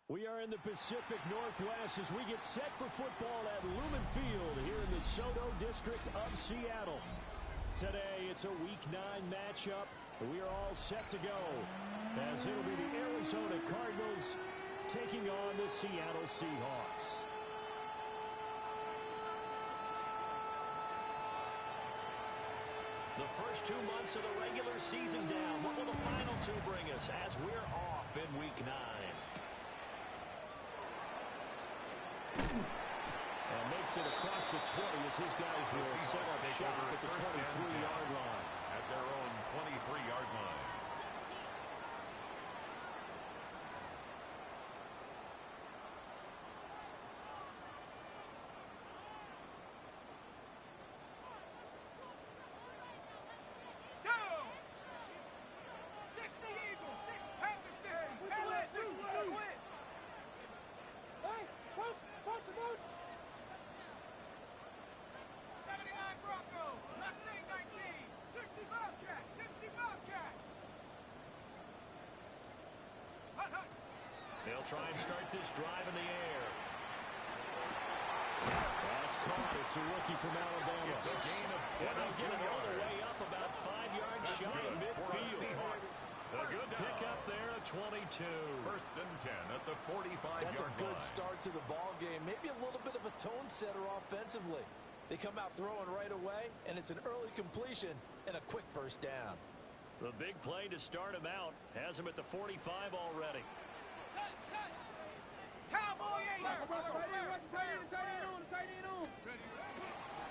We are in the Pacific Northwest as we get set for football at Lumen Field here in the Soto District of Seattle. Today, it's a Week 9 matchup. We are all set to go as it'll be the Arizona Cardinals taking on the Seattle Seahawks. The first 2 months of the regular season down. What will the final 2 bring us as we're off in Week 9? And makes it across the 20 as his guys will set up shop at the 23-yard line. At their own 23-yard line. They'll try and start this drive in the air. That's caught. It's a rookie from Alabama. It's a gain of 22 and they'll get it all the way yards. up about 5 yards shy of midfield. A good pickup there at 22. First and 10 at the 45-yard line. That's a good start to the ball game. Maybe a little bit of a tone setter offensively. They come out throwing right away, and it's an early completion and a quick first down. The big play to start him out has him at the 45 already.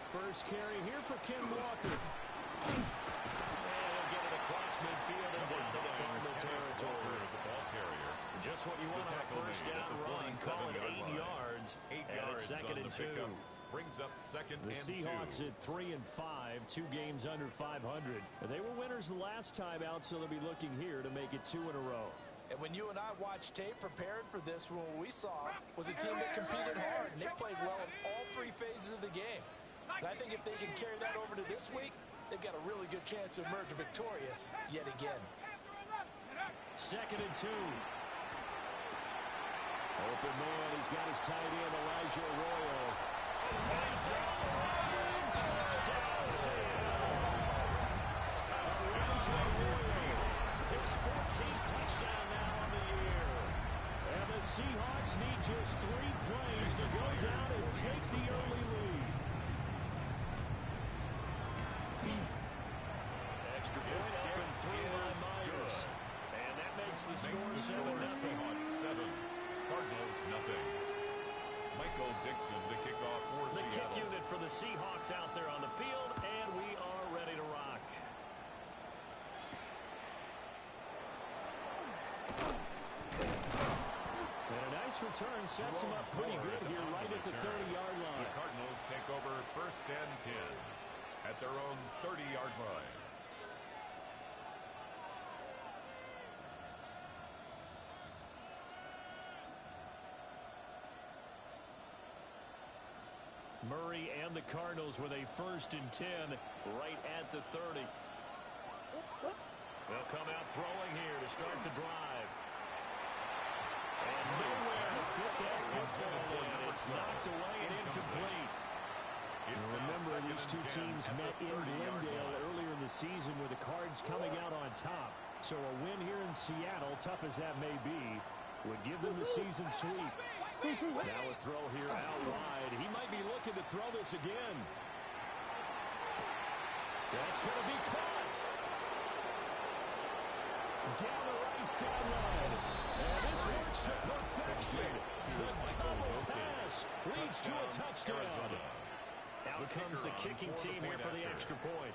First carry here for Ken Walker. And he'll get it across midfield and down to the Cardinal territory. The ball carrier. Just what you want on a first down run. Call it 8 yards. 8 and yards it's second on and the 2. pickup. Brings up second The and 2. Seahawks at 3-5, 2 games under 500. They were winners the last time out, so they'll be looking here to make it 2 in a row. And when you and I watched tape prepared for this, what we saw was a team that competed hard, and they played well in all 3 phases of the game. And I think if they can carry that over to this week, they've got a really good chance to emerge victorious yet again. Second and 2. Open man, he's got his tight end, Elijah Arroyo. Touchdown, Seattle. Elijah Arroyo, his 14th touchdown now on the year. And the Seahawks need just 3 plays to go down and take the early lead. Extra point up and 3 by Myers. And that makes the score 7-0. Seahawks 7, Cardinals nothing. Michael Dixon to kick off for The Seattle. kick unit for the Seahawks out there on the field, and we are ready to rock. And a nice return sets him up pretty good here right at the 30-yard line. The Cardinals take over first and 10 at their own 30-yard line. Murray and the Cardinals with a 1st and 10 right at the 30. They'll come out throwing here to start the drive. And nowhere to fit that football in. It's knocked away and incomplete. Remember, these 2 teams met in Glendale earlier in the season with the Cards coming out on top. So a win here in Seattle, tough as that may be, would give them the season sweep. Now a throw here out wide. He might be looking to throw this again. That's going to be caught. Down the right sideline. And this works to perfection. The double pass leads to a touchdown. Out comes the kicking team here for the extra point.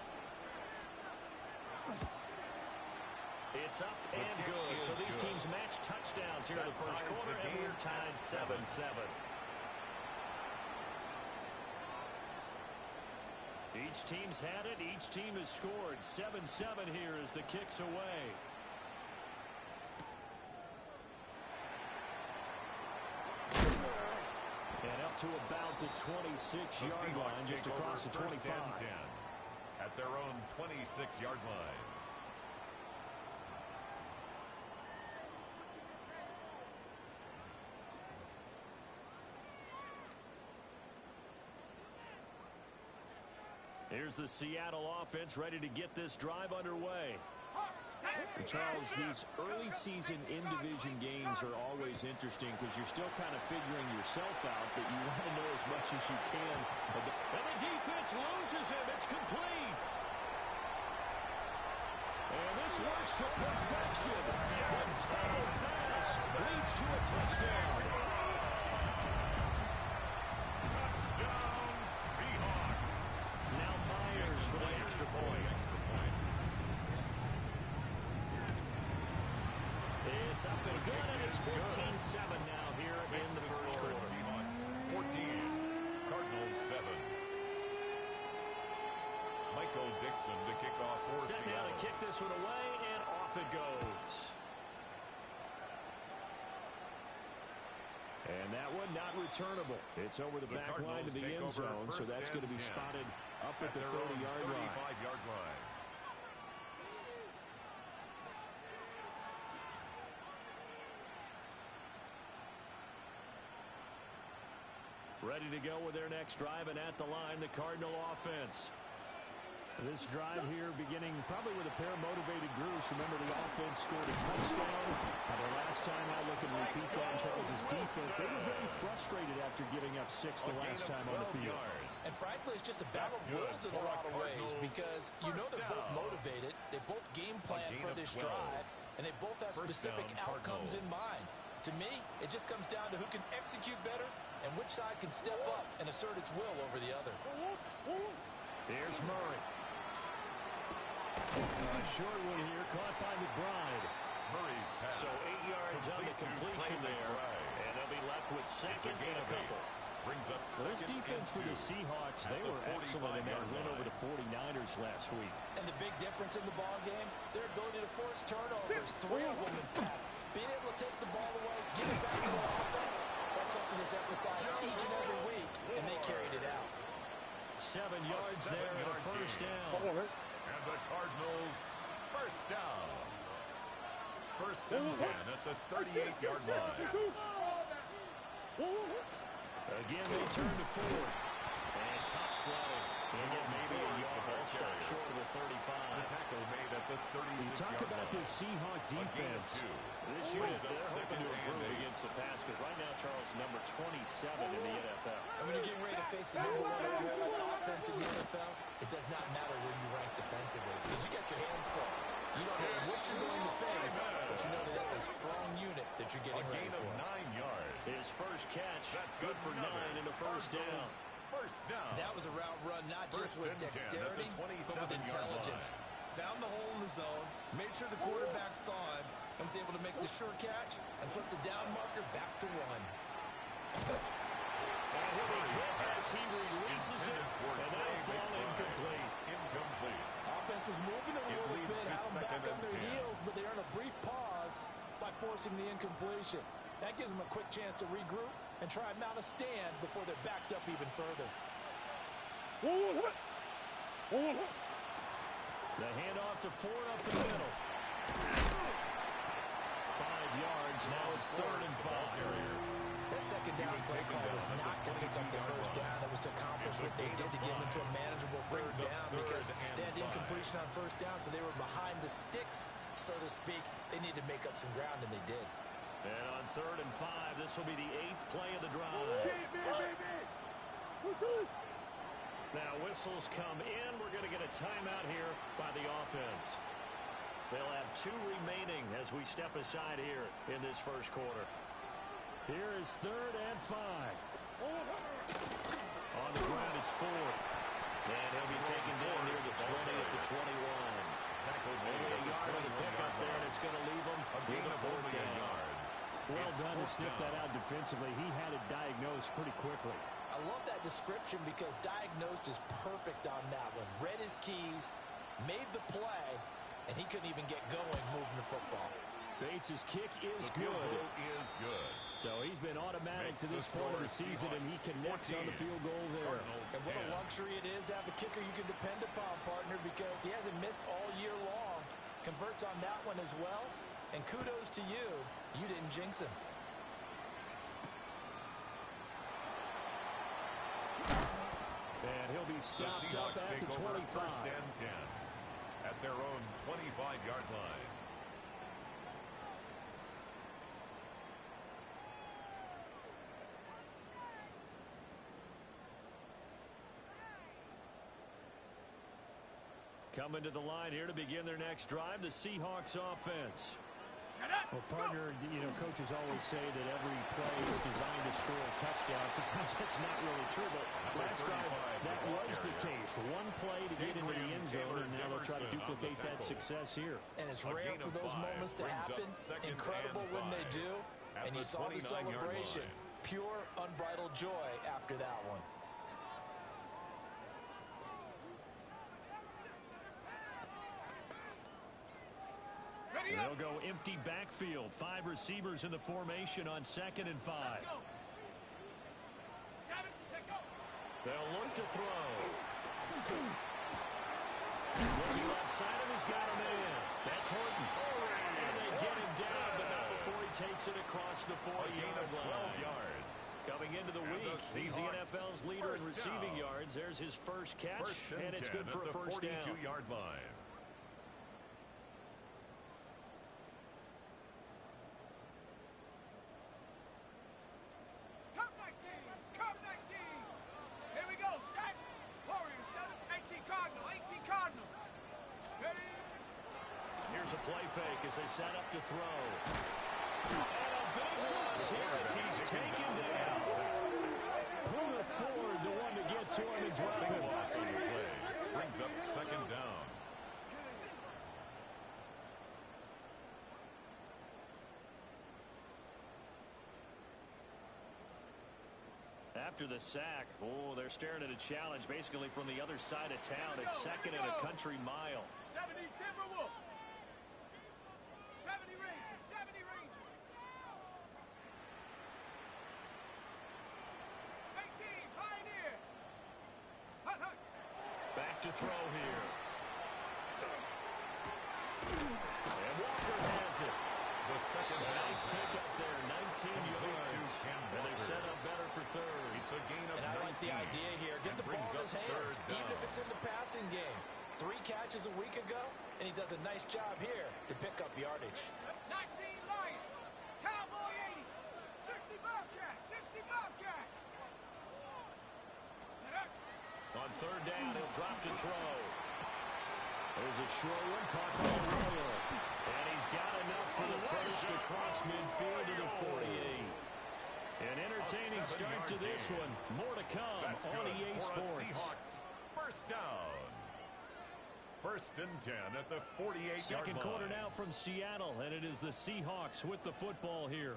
It's up and good. So these teams match touchdowns here in the first quarter, and we're tied 7-7. Each team's had it. Each team has scored. 7-7 here as the kick's away. And up to about the 26-yard line, just across the 25. At their own 26-yard line. Here's the Seattle offense ready to get this drive underway. And Charles, these early season in-division games are always interesting because you're still kind of figuring yourself out, but you want to know as much as you can. And the defense loses him. It's complete. And this works to perfection. The tail pass leads to a touchdown. Touchdown, Seahawks. Now Myers for the extra point. It's up and good, and it's 14-7 now here in the first quarter. Seahawks 14, Cardinals 7. Michael Dixon to kick off for Set now to kick this one away, and off it goes. And that one not returnable. It's over the back line to the end zone, so that's going to be spotted up at the 30-yard line. 35-yard line. Ready to go with their next drive, and at the line, the Cardinal offense. This drive here beginning probably with a pair of motivated groups. Remember, the offense scored a touchdown. The last time I look and repeat that, Charles' defense, they were very frustrated after giving up 6 the last time on the field. And frankly, it's just a battle of wills in a lot of ways because you know they're both motivated. They both game plan for this drive, and they both have specific outcomes in mind. To me, it just comes down to who can execute better and which side can step up and assert its will over the other. Here's Murray. A short one here, caught by McBride. Murray's pass. So 8 yards on the completion there, and they'll be left with second and a couple. Brings up this defense for the Seahawks, they were excellent in that win over the 49ers last week. And the big difference in the ball game, their ability to force turnovers, 3 of them in fact. Being able to take the ball away, get it back to their offense, that's something that's emphasized each and every week, and they carried it out. 7 yards there and a first down. And the Cardinals first down. First and 10 at the 38-yard line. Again, they turn to Ford. And tough sledding. He'll get maybe a yard. Stop short of the 35. The tackle made at the 36-yard line. Talk about this Seahawk defense. This unit, they're hoping to improve against the pass because right now, Charles, number 27 in the NFL. And when you're getting ready to face the number 1 overall offense in the NFL, it does not matter where you rank defensively because you got your hands full. You don't know what you're going to face, but you know that that's a strong unit that you're getting ready for. 9 yards. His first catch, good for 9 and a first down. First down. That was a route run not just with dexterity, but with intelligence. Found the hole in the zone, made sure the quarterback saw him, and was able to make the sure catch and flip the down marker back to 1. And he'll be hit as he releases it, and that'll fall incomplete. Incomplete. Offense was moving a little bit, had them back on their heels, but they earn a brief pause by forcing the incompletion. That gives them a quick chance to regroup and try and mount a stand before they're backed up even further. The handoff to Ford up the middle. 5 yards. Now it's 3rd and 5. That second down play call was not to pick up the first down. It was to accomplish what they did to get them into a manageable 3rd down because they had incompletion on 1st down, so they were behind the sticks, so to speak. They needed to make up some ground, and they did. And on 3rd and 5, this will be the 8th play of the drive. Now whistles come in. We're going to get a timeout here by the offense. They'll have 2 remaining as we step aside here in this first quarter. Here is 3rd and 5. On the ground, it's Ford. And he'll be taken down near the 20 at the 21. Only a yard on the pickup there, and it's going to leave him with a 4th down. Well done to sniff that out defensively. He had it diagnosed pretty quickly. I love that description because diagnosed is perfect on that one. Read his keys, made the play, and he couldn't even get going moving the football. Bates' kick is good. So he's been automatic to this point of the season, and he connects on the field goal there. And what a luxury it is to have a kicker you can depend upon, partner, because he hasn't missed all year long. Converts on that one as well. And kudos to you. You didn't jinx him. And he'll be be stopped up Seahawks at the take over 25. first and 10 at their own 25-yard line. Coming to the line here to begin their next drive, the Seahawks offense. Well, partner, coaches always say that every play is designed to score a touchdown. Sometimes that's not really true, but last drive, that was the case. One play to get into the end zone, and now they'll try to duplicate that success here. And it's rare for those moments to happen. Incredible when they do. And you saw the celebration. Pure, unbridled joy after that one. They'll go empty backfield. 5 receivers in the formation on 2nd and 5. They'll look to throw. Looking left side of he's got a man. That's Horton. And they get him down, but not before he takes it across the 40-yard line. 12 yards. Coming into the week, he's the NFL's leader in receiving yards. There's his first catch, and it's good for a first down. 42-yard line. Here's a play fake as they set up to throw. And a big loss here as he's taken down. Pull forward, the one to get to him and drop him. Loss on the play. Brings up 2nd down. After the sack, they're staring at a challenge basically from the other side of town. It's 2nd and a country mile. 70 Timberwolf. 70 Rangers. 70 Rangers. 18 Pioneer. Hunt, hunt. Back to throw here. And Walker has it. The second A nice pickup there, 19 yards. And they're set up better for 3rd. It's a gain of And I 19. like the idea here. Get the ball in his hands, even if it's in the passing game. 3 catches a week ago, and he does a nice job here to pick up yardage. 19 Lion. Cowboy 80. 60 Bobcat. 60 Bobcat. On 3rd down, he'll drop to throw. There's a short one caught by Arroyo. And he's got enough for the first across midfield to the 48. An entertaining start to this one. More to come on EA Sports. First down. 1st and 10 at the 48-yard line. Second quarter now from Seattle, and it is the Seahawks with the football here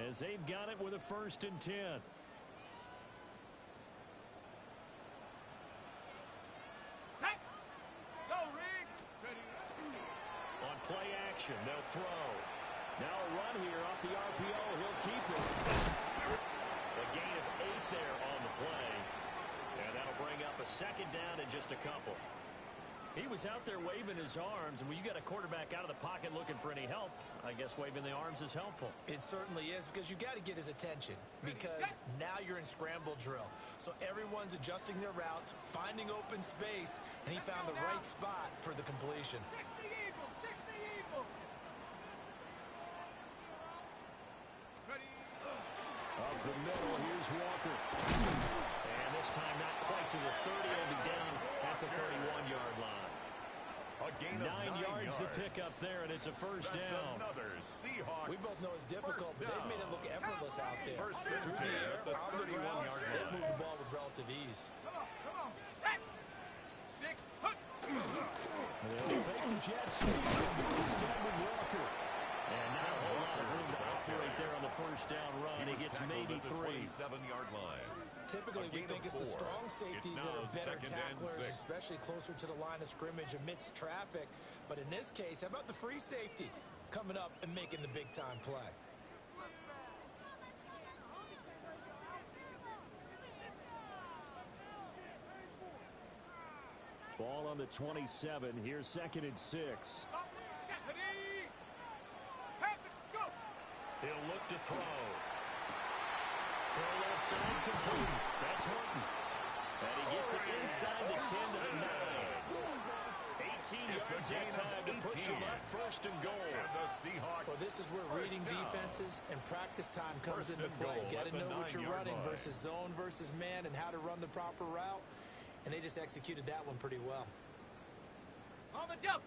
as they've got it with a 1st and 10. Set. Go, Riggs. Ready. On play action, they'll throw. Now a run here off the RPO. He'll keep it. A gain of 8 there on the play. And that'll bring up a 2nd down and just a couple. He was out there waving his arms, and when you got a quarterback out of the pocket looking for any help, I guess waving the arms is helpful. It certainly is, because you got to get his attention, because now you're in scramble drill. So everyone's adjusting their routes, finding open space, and he found the right spot for the completion. 60 Eagle. 60 Eagle. Ready. Off the middle, here's Walker. And this time not quite to the 30. He'll be down at the 31-yard line. A gain of 9 yards to pick up there, and it's a first down. Another Seahawks. We both know it's difficult, but they've made it look effortless out there. First and Through 10 the air, at the on the ground, 31-yard they've line. moved the ball with relative ease. Come on. Set. 6. Hunt. They'll fake the jet sweep. Instead with Walker. And now a lot of room to operate there on the first down run. He gets maybe 3. 27-yard line. Typically, we think it's the 4. strong safeties It's that now are better 2nd and tacklers, 6. especially closer to the line of scrimmage amidst traffic. But in this case, how about the free safety coming up and making the big-time play? Ball on the 27. Here's 2nd and 6. Ready. Panthers, go. He'll look to throw. Throw left side complete. That's Horton. And he gets it inside the 10 to the 9. 18 yards that time to push him up first and goal. And the Seahawks. Well, this is where reading defenses and practice time comes into play. Got to know what you're running versus zone versus man and how to run the proper route. And they just executed that one pretty well. On the double.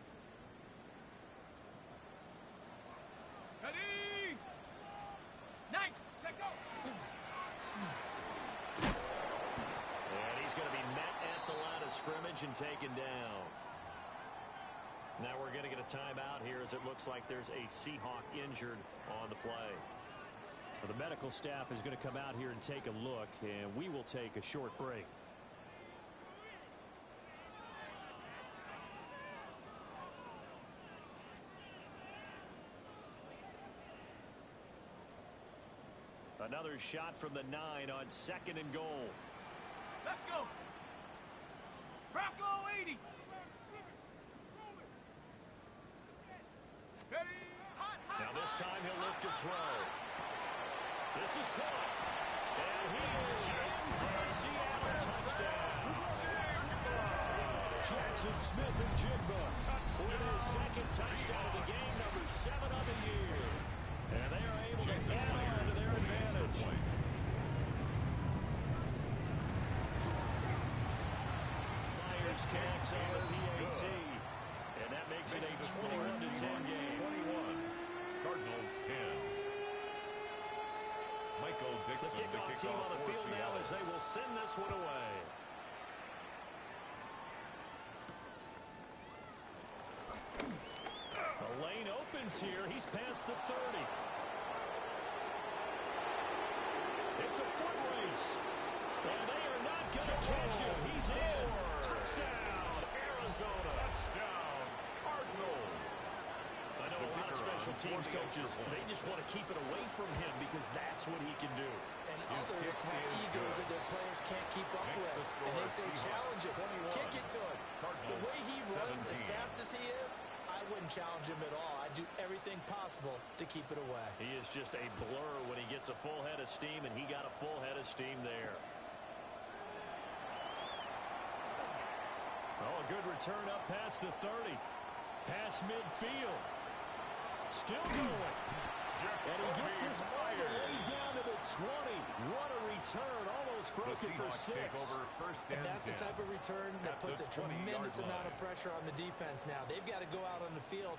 Ready. Nice. Check go. And he's going to be met at the line of scrimmage and taken down. Now we're going to get a timeout here as it looks like there's a Seahawk injured on the play. Well, the medical staff is going to come out here and take a look, and we will take a short break. Another shot from the 9 on 2nd and goal. Let's go. Bronco 80. Ready. Hot, hot, Now this time he'll look to throw. This is caught. And he is in for a Seattle touchdown. Jackson Smith-Njigba with his 2nd touchdown of the game, number 7 of the year. And they are able to add on to their advantage. Myers counts on the PAT. And that makes it a 21-10 game. 21. Cardinals 10. Michael The Dixon, kickoff team on the field now as they will send this one away. The lane opens here. He's past the 30. It's a foot race. And they are not going to catch him. He's in. Touchdown, Arizona. Touchdown, Cardinals. I know a lot of special teams coaches, they just want to keep it away from him because that's what he can do. And others have egos that their players can't keep up with. And they say, challenge it. Kick it to him. The way he runs as fast as he is, I wouldn't challenge him at all. I'd do everything possible to keep it away. He is just a blur when he gets a full head of steam, and he got a full head of steam there. Oh, a good return up past the 30. Past midfield. Still going. And he gets this all the way down to the 20. What a return. Almost broken for 6. And that's the type of return that puts a tremendous amount of pressure on the defense now. They've got to go out on the field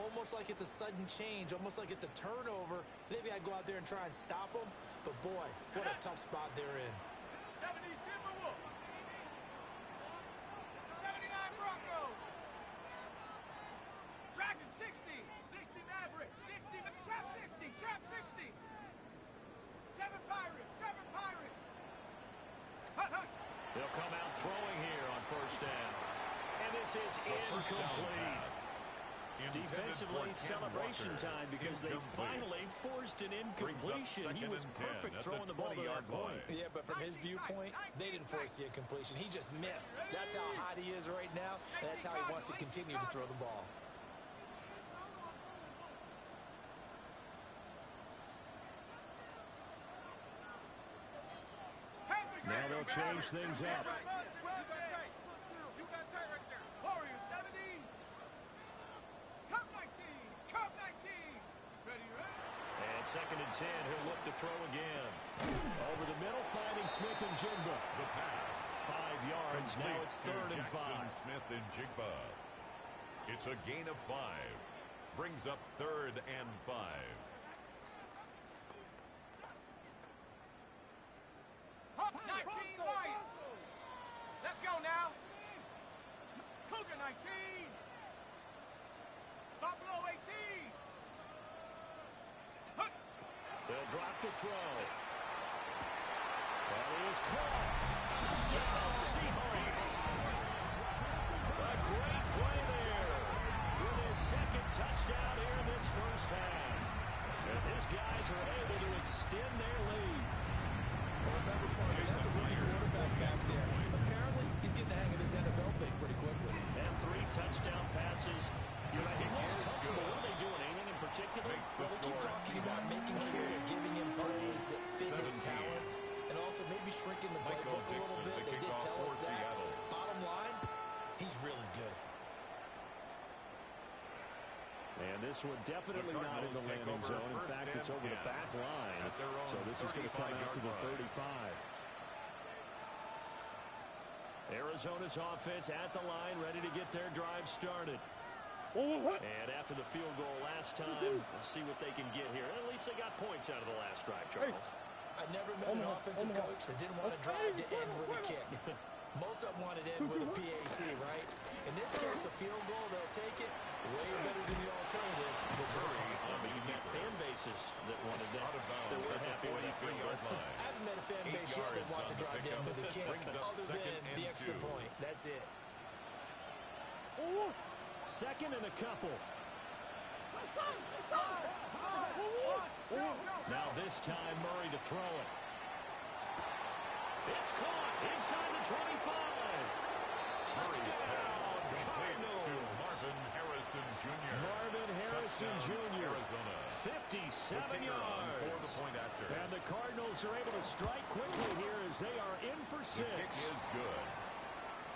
almost like it's a sudden change, almost like it's a turnover. Maybe I go out there and try and stop them. But, boy, what a tough spot they're in. 70 Timberwolves. 79 Broncos. Dragon 60. 60 Maverick. 60 Trap 60. Trap 60. 7 Pirates. 7 Pirates. Hut, hut. They'll come out throwing here on first down. And this is incomplete. Defensively, celebration time because they finally forced an incompletion. He was perfect throwing the ball to that point. Yeah, but from his viewpoint, they didn't force the incompletion. He just missed. That's how hot he is right now, and that's how he wants to continue to throw the ball. Now they'll change things up. Warriors 70. Cup 19. Cup 19. Ready, ready. And 2nd and 10. He'll look to throw again. Over the middle, finding Smith-Njigba. The pass. 5 yards. Now it's 3rd and 5. Smith-Njigba. It's a gain of 5. Brings up 3rd and 5. Hop 19 Lions. Let's go now. Cougar 19. Buffalo 18. Hut. They'll drop to throw. That is caught. Touchdown, Seahawks. A great play there. With his 2nd touchdown here in this first half. As his guys are able to extend their lead. Remember, Parker, that's a rookie quarterback back there. Apparently, he's getting the hang of this NFL thing pretty quickly. And 3 touchdown passes. He looks comfortable. What are they doing? Anything in particular? Well, we keep talking about making sure they're giving him plays that fit his talents and also maybe shrinking the playbook a little bit. They did tell us that. Bottom line, he's really good. And this one definitely not in the landing zone. In fact, it's over the back line. So this is going to come out to the 35. Arizona's offense at the line, ready to get their drive started. And after the field goal last time, we'll see what they can get here. At least they got points out of the last drive, Charles. I never met an offensive coach that didn't want to drive to end with a kick. Most of them wanted to end with a PAT, right? In this case, a field goal, they'll take it. Way better than the alternative, which is a punt. But you've got fan bases that wanted that. They were happy with that field goal. I haven't met a fan base yet that wants to drive down with a kick, other than the extra point. That's it. Second and a couple. Now this time, Murray to throw it. It's caught inside the 25. Touchdown, Cardinals. Marvin Harrison Jr. Marvin Harrison Jr. Arizona. 57 yards. And the Cardinals are able to strike quickly here as they are in for 6. The kick is good.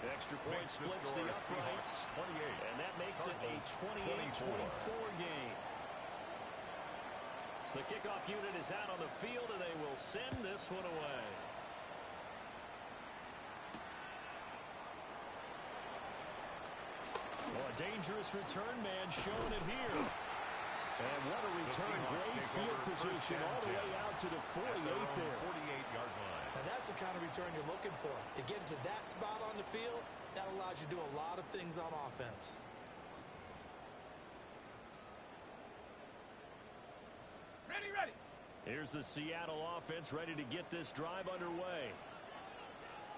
Extra point splits the uprights. 28. And that makes it a 28-24 game. The kickoff unit is out on the field, and they will send this one away. Oh, a dangerous return man showing it here. And what a return. Great field position all the way out to the 48 there. 48-yard line. Now that's the kind of return you're looking for. To get into that spot on the field, that allows you to do a lot of things on offense. Ready. Here's the Seattle offense ready to get this drive underway.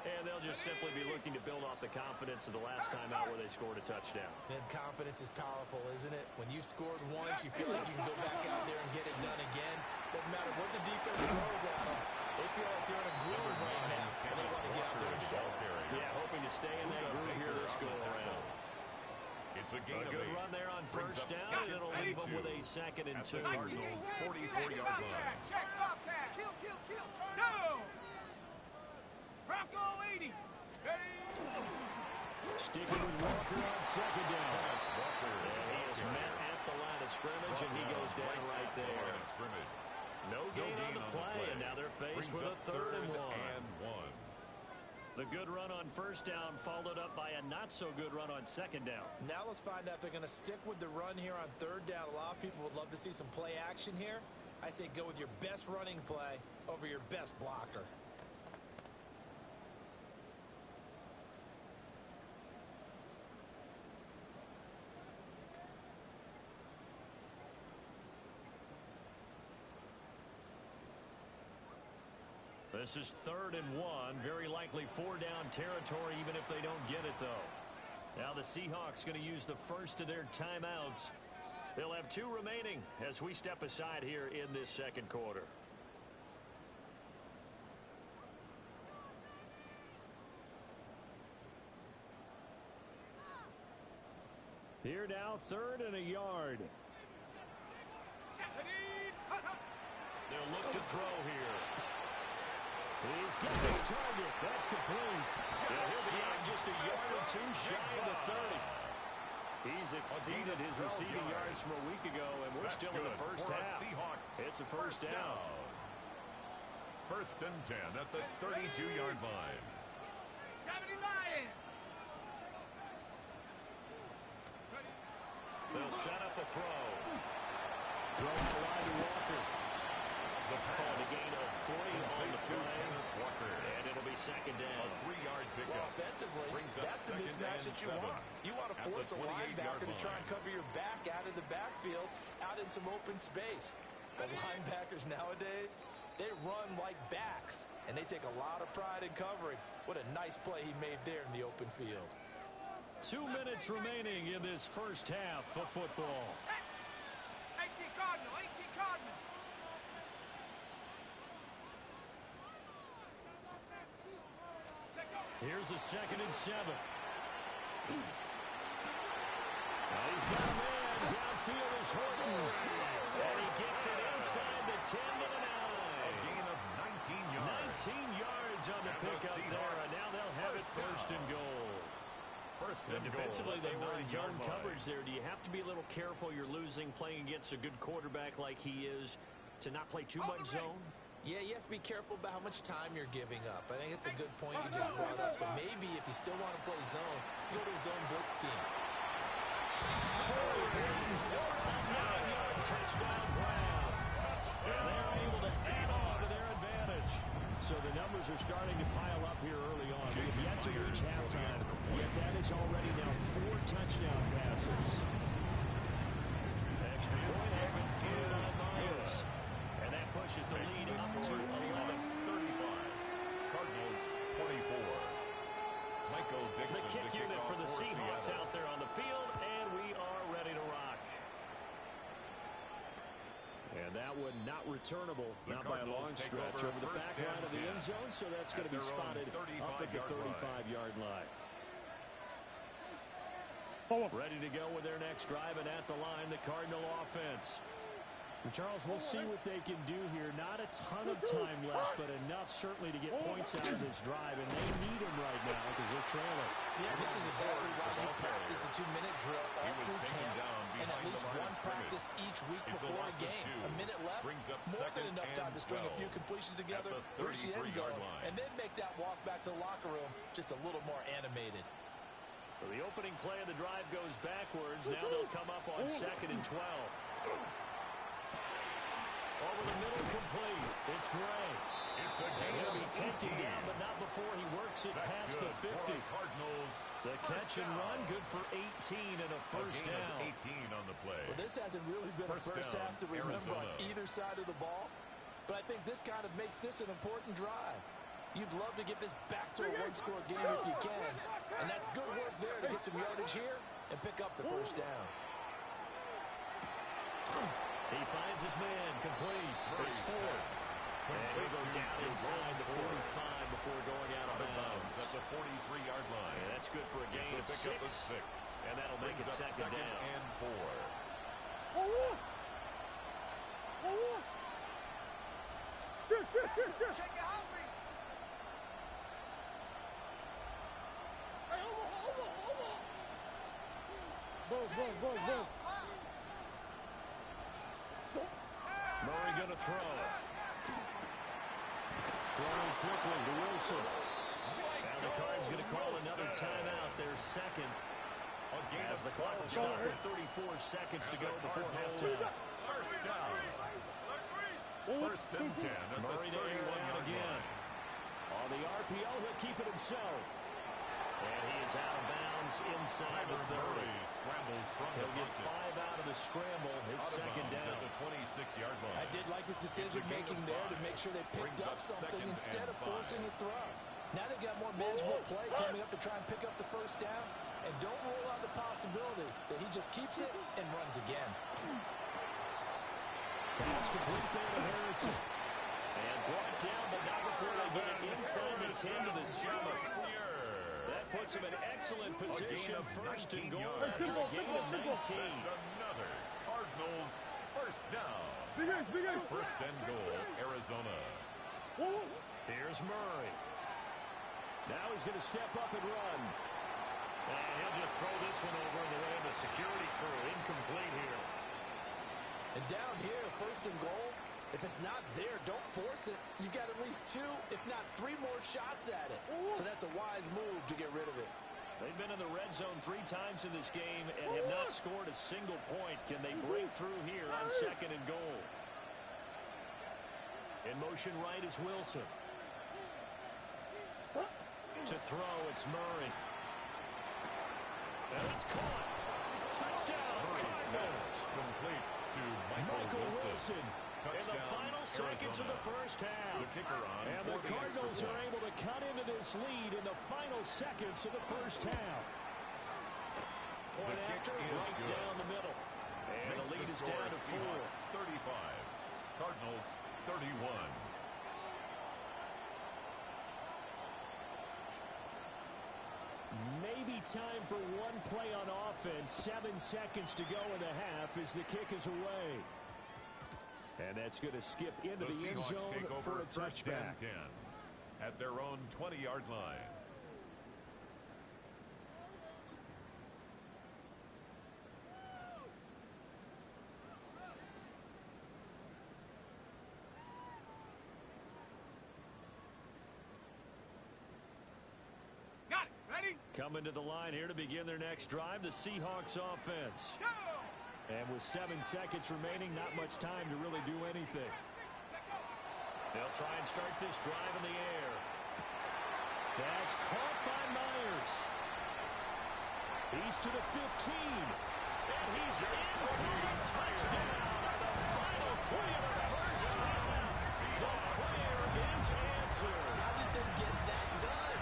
And they'll just simply be looking to build off the confidence of the last time out where they scored a touchdown. And confidence is powerful, isn't it? When you've scored once, you feel like you can go back out there and get it done again. Doesn't matter what the defense throws at them. They feel like they're in a groove right now, and they want to get out there and show it. Yeah, hoping to stay in that groove here this go-around. It's a gain of 8. Good run there on first down, and it'll leave them with a 2nd and 2. Cardinals 44-yard line. Check Bobcat. Kill. No. Bronco 80. Ready. Sticking with Walker on second down. And he is met at the line of scrimmage, and he goes down right there. No gain on the play, and now they're faced with a 3rd and 1. The good run on first down followed up by a not-so-good run on second down. Now let's find out if they're going to stick with the run here on 3rd down. A lot of people would love to see some play action here. I say go with your best running play over your best blocker. This is 3rd and 1. Very likely 4-down territory, even if they don't get it, though. Now the Seahawks going to use the first of their timeouts. They'll have 2 remaining as we step aside here in this second quarter. Here now, 3rd and a yard. They'll look to throw here. He's got his target. That's complete. And he'll be out just a yard or 2 shy of the 30. He's exceeded his receiving yards from a week ago, and we're still in the first half. It's a first down. 1st and 10 at the 32-yard line. 70 Lions. They'll set up a throw. Throw out wide to Walker. The pass. A gain of 3 on the play. And it'll be 2nd down. A 3-yard pickup. Well, offensively, that's the mismatch that you want. You want to force a linebacker to try and cover your back out of the backfield, out in some open space. But linebackers nowadays, they run like backs, and they take a lot of pride in covering. What a nice play he made there in the open field. 2 minutes remaining in this first half of football. 18 Cardinal. Here's a 2nd and 7. Now he's got a man. Downfield is Horton. And he gets it inside the 10 to the 9. A gain of yards. 19 yards on the pickup there, and now they'll have it first and goal. Defensively, they were in zone coverage there. Do you have to be a little careful? You're losing, playing against a good quarterback like he is, to not play too much zone? Yeah, you have to be careful about how much time you're giving up. I think it's a good point you just brought up. So maybe if you still want to play zone, you go to zone blitz scheme. Touchdown, Brown. And they're able to add on to their advantage. So the numbers are starting to pile up here early on. We have yet to reach halftime, yet that is already now 4 touchdown passes. Extra point open through Myers. And that pushes the lead up to 11. 35. Cardinals 24. Michael Dixon, the kick unit for the Seahawks out there on the field, and we are ready to rock. And that one not returnable, not by a long stretch, over the back line of the end zone, so that's going to be spotted up at the 35-yard line. Ready to go with their next drive, and at the line, the Cardinal offense. And Charles, we'll see what they can do here. Not a ton of time left, but enough certainly to get points out of this drive, and they need them right now because they're trailing. Yeah, this is exactly why you practice a 2-minute drill all through camp, and at least one practice each week before a game. A minute left, more than enough time to string a few completions together, reach the end zone, and then make that walk back to the locker room just a little more animated. So the opening play of the drive goes backwards. Now they'll come up on 2nd and 12. Over the middle, complete. It's Gray. It's a gain. He'll be taken down, but not before he works it past the 50. Cardinals. The catch and run, good for 18 and a first down. 18 on the play. Well, this hasn't really been a first half to remember on either side of the ball, but I think this kind of makes this an important drive. You'd love to get this back to a one-score game if you can, and that's good work there to get some yardage here and pick up the first down. He finds his man, complete. It's Ford. And he'll go down inside the 45 before going out of bounds. At the 43-yard line. And that's good for a gain of 6. And that'll make it second down. And 4. Shoot. Check it out, me. Hey, Go. Murray going to throw. Throwing quickly to Wilson. Now the Cards going to call another timeout. Their second. As the clock will stop with 34 seconds to go before halftime. First down. First and 10. Murray to air it out again. On the RPO, he'll keep it himself. And he is out of bounds inside the 30. He'll get 5 out of the scramble. It's second down. At the 26-yard line. I did like his decision-making there to make sure they picked up something instead of forcing a throw. Now they've got more manageable play coming up to try and pick up the first down. And don't rule out the possibility that he just keeps it and runs again. Pass complete there to Harrison. And brought down, but not before they get it inside the 10 to the 7. That puts him in excellent position. First and goal after a gain of 19. That's another Cardinals first down. First and goal, Arizona. Here's Murray. Now he's going to step up and run. And he'll just throw this one over in the way of the security crew. Incomplete here. And down here, first and goal, if it's not there, don't force it. You've got at least 2, if not 3 more shots at it. So that's a wise move to get rid of it. They've been in the red zone 3 times in this game and have not scored a single point. Can they break through here on second and goal? In motion right is Wilson. To throw, it's Murray. And it's caught. Touchdown, Cardinals. Complete to Michael Wilson. In the final seconds of the first half. The kicker on. And the Cardinals are able to cut into this lead in the final seconds of the first half. Point after, right down the middle. And the lead is down to 4. 35. Cardinals 31. Maybe time for one play on offense. 7 seconds to go in the half as the kick is away. And that's going to skip into the end Seahawks zone take for over a first and touchback. 10 at their own 20-yard line. Got it. Ready? Coming to the line here to begin their next drive, the Seahawks offense. Go! And with 7 seconds remaining, not much time to really do anything. They'll try and start this drive in the air. That's caught by Myers. He's to the 15. And he's in for a touchdown on the final play of the first half. The prayer is answered. How did they get that done?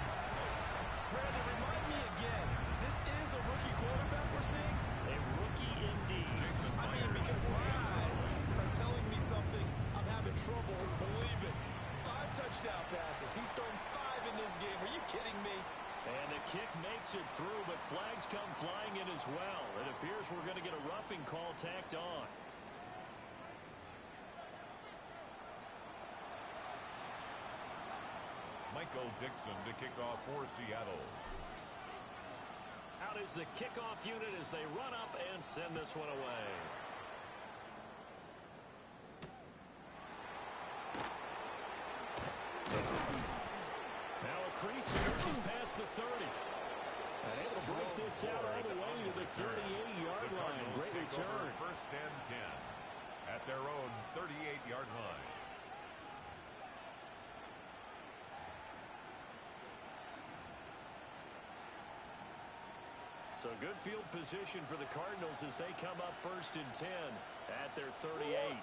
Brandon, remind me again. This is a rookie quarterback we're seeing? A rookie indeed. I mean, because my eyes are telling me something I'm having trouble believing. 5 touchdown passes. He's thrown 5 in this game. Are you kidding me? And the kick makes it through, but flags come flying in as well. It appears we're going to get a roughing call tacked on. Michael Dixon to kick off for Seattle. Out is the kickoff unit as they run up and send this one away. Now a crease here. He's past the 30. And able to break this out all the way to the 38-yard line. Great return. First and 10 at their own 38-yard line. So good field position for the Cardinals as they come up first and 10 at their 38.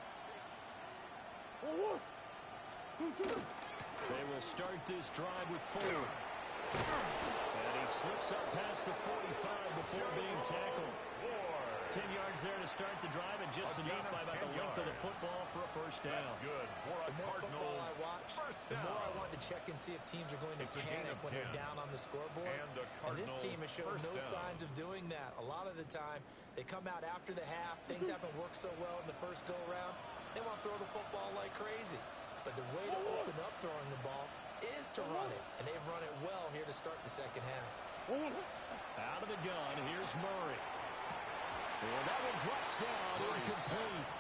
They will start this drive with 4. And he slips up past the 45 before being tackled. 10 yards there to start the drive, and just enough by about the length of the football for a first down. That's good for a The more football I watch, first the more I down. want to check and see if teams are going to It's a gain panic of when they're 10. down on the scoreboard. And a And this Cardinal team has shown first no down. signs of doing that. A lot of the time, they come out after the half. Things haven't worked so well in the first go-around. They want to throw the football like crazy. But the way to open up throwing the ball is to run it. And they've run it well here to start the second half. Out of the gun, here's Murray. And that one drops down, incomplete.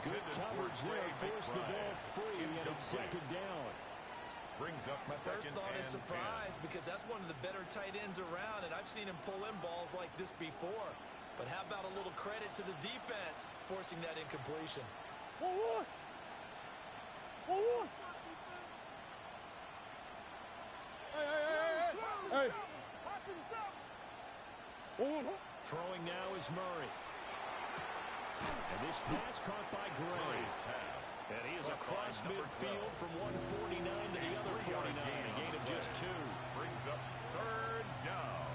Good coverage there, forced the ball free, and it's second down. Brings up My first second thought is and 10. surprise because that's one of the better tight ends around, and I've seen him pull in balls like this before. But how about a little credit to the defense forcing that incompletion? Throwing now is Murray. And this pass caught by Gray. Murray's pass. And he is Caught by across number midfield 12. from 149 to the other 49, a gain of just 2. Brings up third down.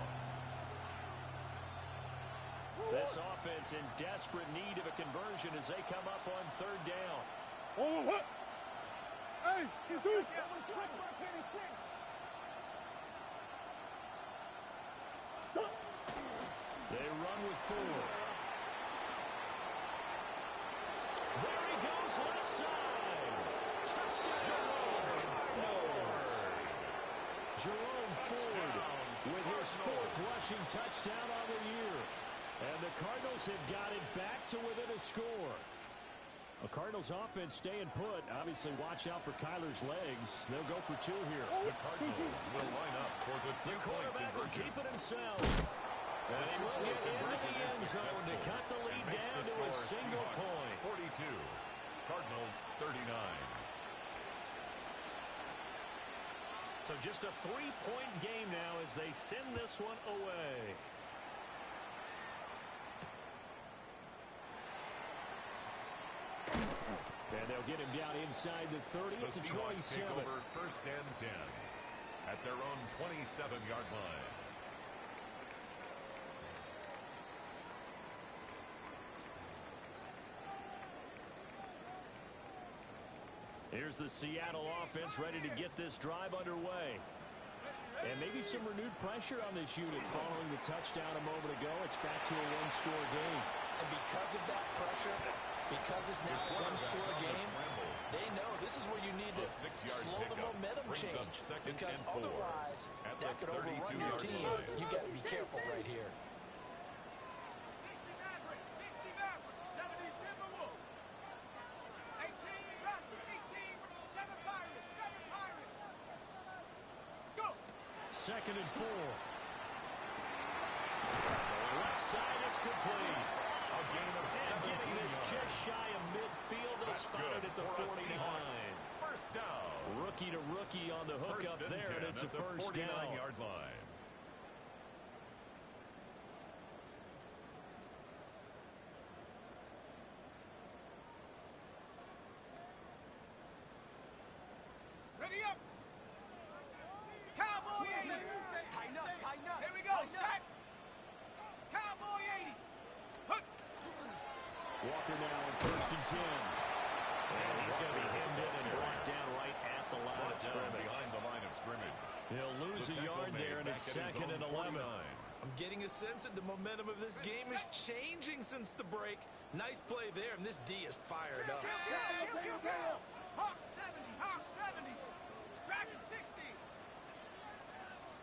This offense in desperate need of a conversion as they come up on third down. They run with 4. There he goes, left side. Touchdown, Cardinals. Jerome Ford with his 4th rushing touchdown on the year. And the Cardinals have got it back to within a score. A Cardinals offense staying put. Obviously, watch out for Kyler's legs. They'll go for 2 here. The Cardinals will line up for the The two-point quarterback will conversion. keep it himself. And he will get into the end zone to cut the lead down to a single point. 42. Cardinals 39. So just a 3-point game now as they send this one away. And they'll get him down inside the 30 The at the Seahawks take 27. over first and 10 at their own 27-yard line. Here's the Seattle offense ready to get this drive underway. And maybe some renewed pressure on this unit following the touchdown a moment ago. It's back to a 1-score game. And because of that pressure, Because it's now a one-score game, they know this is where you need to slow the momentum change. Because otherwise, that could overrun your team. You got to be careful right here. 60 Maverick, 60 Maverick, 70 Timberwolves. 18 Raptors, 18, 7 Pirates, 7 Pirates. Go! 2nd and 4. Left side, it's complete. A gain of 17 Getting this yards. just shy of midfield. They'll spot it at the 49. First down. Rookie to rookie on the hook up there, and it's a first down. 49-yard line. Ready up! Cowboy 80! Tighten up, tighten up! Here we go, set! Cowboy 80! Hook! Walker now on 1st and 10. And he's going to be hemmed in and brought down right at the line of scrimmage. Behind the line of scrimmage. He'll lose a yard there, and it's 2nd and 11. I'm getting a sense that the momentum of this game is changing since the break. Nice play there, and this D is fired up. Hawk 70, Hawk 70! Dragon 60!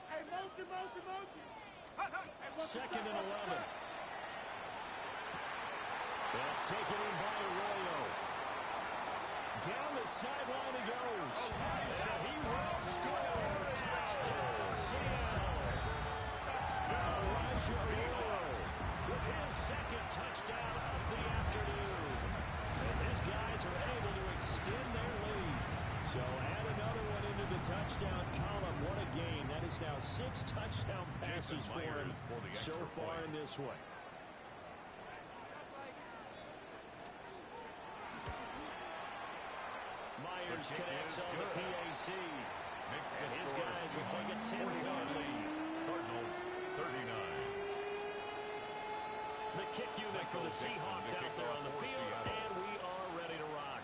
Hey, motion, motion, motion! Hut, hut! Hey, 2nd and 11. That's taken in by Arroyo. Down the sideline he goes. And he will score. Touchdown, Seattle. Touchdown, Arroyo. With his 2nd touchdown of the afternoon. As his guys are able to extend their lead. So add another one into the touchdown column. What a game. That is now 6 touchdown passes for him so far in this one. Myers connects on the PAT. And his guys will take a 10-point lead. Cardinals 39. The kick unit for the Seahawks out there on the field, and we are ready to rock.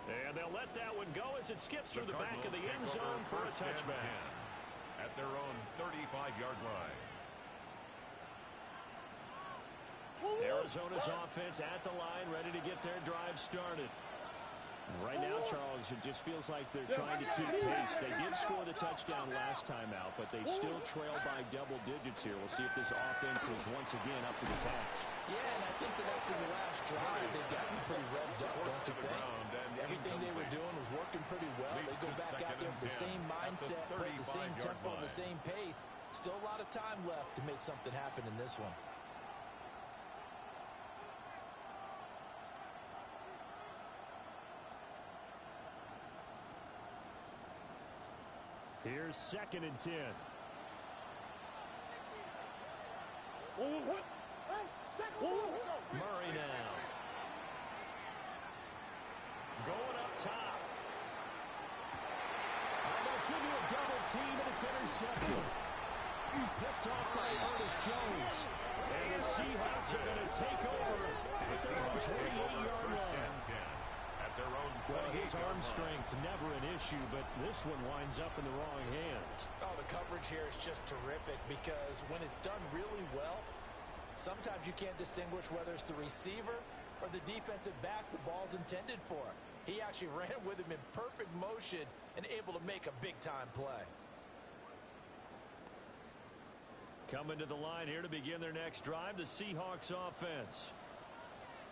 And they'll let that one go as it skips through the back of the end zone for a touchback. At their own 35-yard line. Arizona's offense at the line, ready to get their drive started. Right now, Charles, it just feels like they're trying to keep pace. They did score the touchdown last time out, but they still trail by double digits here. We'll see if this offense is once again up to the task. Yeah, and I think that after the last drive, they've gotten pretty revved up, don't you think? Everything they were doing was working pretty well. They go back out there with the same mindset, play the same tempo, and the same pace. Still a lot of time left to make something happen in this one. Here's 2nd and 10. Murray now. Going up top. That's into a double team, and it's intercepted. Picked off by Ernest Jones. And the Seahawks are going to take over at their own 28-yard line. Well, his arm strength never an issue, but this one winds up in the wrong hands. Oh, the coverage here is just terrific because when it's done really well, sometimes you can't distinguish whether it's the receiver or the defensive back the ball's intended for. He actually ran with him in perfect motion and able to make a big-time play. Coming to the line here to begin their next drive, the Seahawks offense.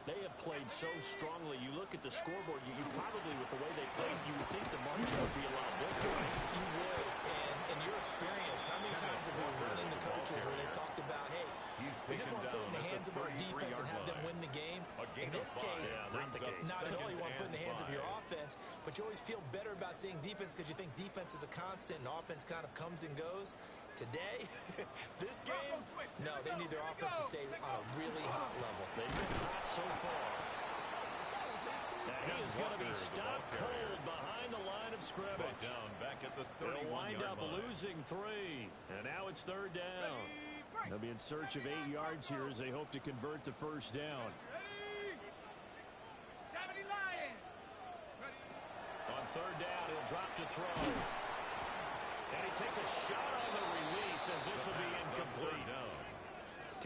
They have played so strongly. You look at the scoreboard, you probably, with the way they played, you would think the margin would be a lot bigger. You would, and in your experience, how many times have we run into coaches where they've talked about, hey, we just want to put it in the hands of our defense and have them win the game? In this case, not only you want to put it in the hands of your offense, but you always feel better about seeing defense because you think defense is a constant and offense kind of comes and goes. Today, this game, no, they need their offense to stay on a really hot level. They've been hot so far. Now he is going to be stopped cold behind the line of scrimmage. Back at the They'll wind up losing 3. And now it's 3rd down. They'll be in search of 8 yards here as they hope to convert the first down. 70 Lions! On 3rd down, he'll drop to throw. And he takes a shot on the release as this will be incomplete.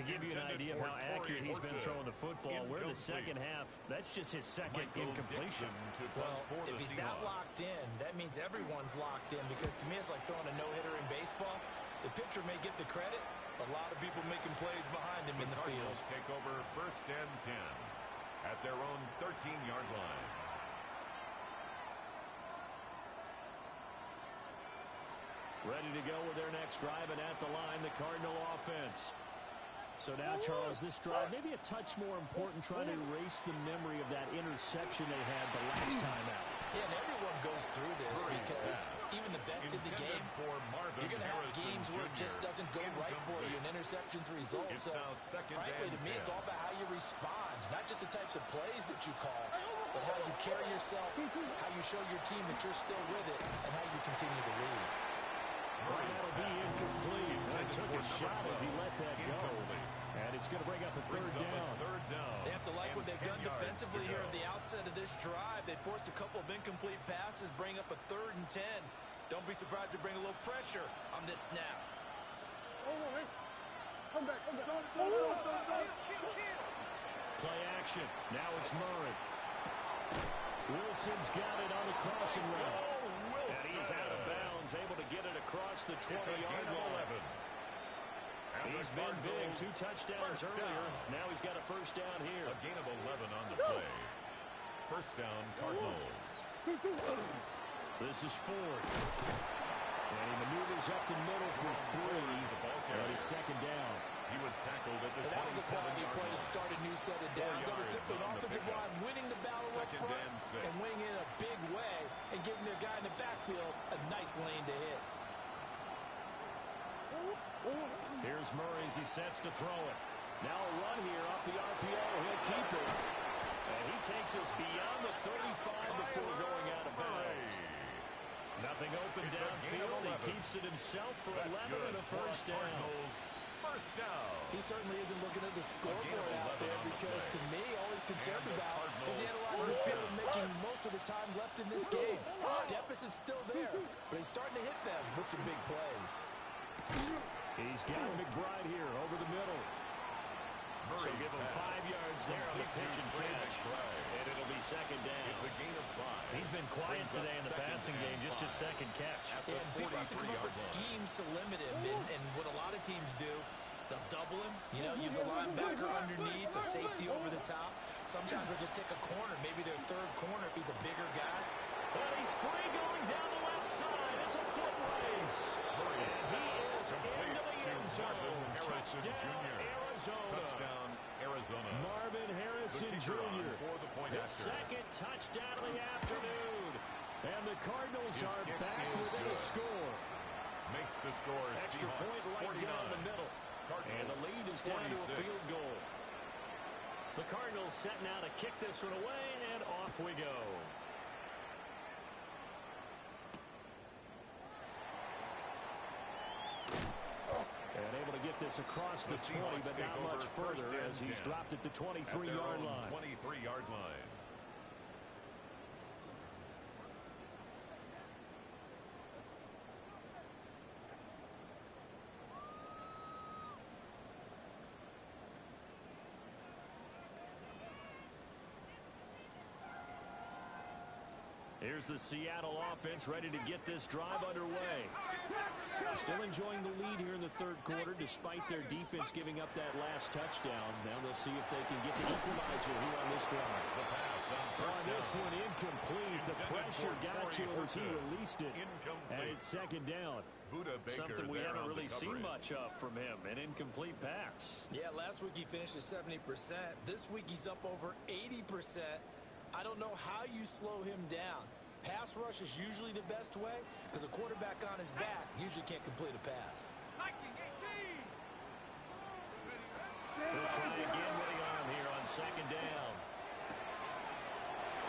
To give you an idea of how accurate he's been throwing the football, we're in the second half. That's just his second incompletion. Well, if he's that locked in, that means everyone's locked in, because to me it's like throwing a no-hitter in baseball. The pitcher may get the credit. A lot of people making plays behind him in the field. Take over 1st and 10 at their own 13-yard line. Ready to go with their next drive, and at the line, the Cardinal offense. So now, Charles, this drive maybe a touch more important, trying to erase the memory of that interception they had the last time out. Yeah, and everyone goes through this because even the best in the game, you're going to have games where it just doesn't go right for you, and interceptions result. So, frankly, to me, it's all about how you respond, not just the types of plays that you call, but how you carry yourself, how you show your team that you're still with it, and how you continue to lead. That'll be incomplete. He took a shot as he let that go. And it's going to bring up a third down. They have to like what they've done defensively here at the outset of this drive. They forced a couple of incomplete passes, bring up a 3rd and 10. Don't be surprised to bring a little pressure on this snap. Play action. Now it's Murray. Wilson's got it on the crossing route. And he's out of bounds, able to get it across the 20-yard line. He's been big, 2 touchdowns earlier. Now he's got a first down here. A gain of 11 on the play. First down, Cardinals. This is Ford. And he maneuvers up the middle for 3. And it's second down. He was tackled at the 27-yard line. That was a quality play to start a new set of downs. That was simply an offensive line winning the battle up front and winning in a big way and giving their guy in the backfield a nice lane to hit. Here's Murray as he sets to throw it. Now a run here off the RPO. He'll keep it. And he takes us beyond the 35 before going out of bounds. Nothing open downfield. He keeps it himself for 11 and a first down. First down. He certainly isn't looking at the scoreboard out there because, to me, all he's concerned about is analyzing the field and making most of the time left in this game. Deficit's still there, but he's starting to hit them with some big plays. He's got McBride here over the middle. So give him 5 yards there on the pitch and catch. And it'll be second down. It's a gain of 5. He's been quiet today in the passing game, just his second catch. And people have to come up with schemes to limit him. And what a lot of teams do, they'll double him. You know, use a linebacker underneath, a safety over the top. Sometimes they'll just take a corner, maybe their 3rd corner if he's a bigger guy. But he's free going down the left side. It's a foot race. And he is into the end zone. Touchdown, Arizona. Touchdown, Arizona. Marvin Harrison Jr. His second touchdown of the afternoon. And the Cardinals are back within a score. Makes the score Extra point right down the middle. And the lead is down to a field goal. The Cardinals setting out to kick this one away, and off we go. And able to get this across the 20, but not much further as he's dropped it to 23-yard line. 23-yard line. Here's the Seattle offense ready to get this drive underway. Still enjoying the lead here in the 3rd quarter despite their defense giving up that last touchdown. Now they'll see if they can get the equalizer here on this drive. The pass on first this down. one incomplete. The pressure got you as he released it. And it's second down. Something we haven't really seen much of from him, an incomplete pass. Yeah, last week he finished at 70%. This week he's up over 80%. I don't know how you slow him down. Pass rush is usually the best way because a quarterback on his back usually can't complete a pass. He'll try again with the arm here on second down.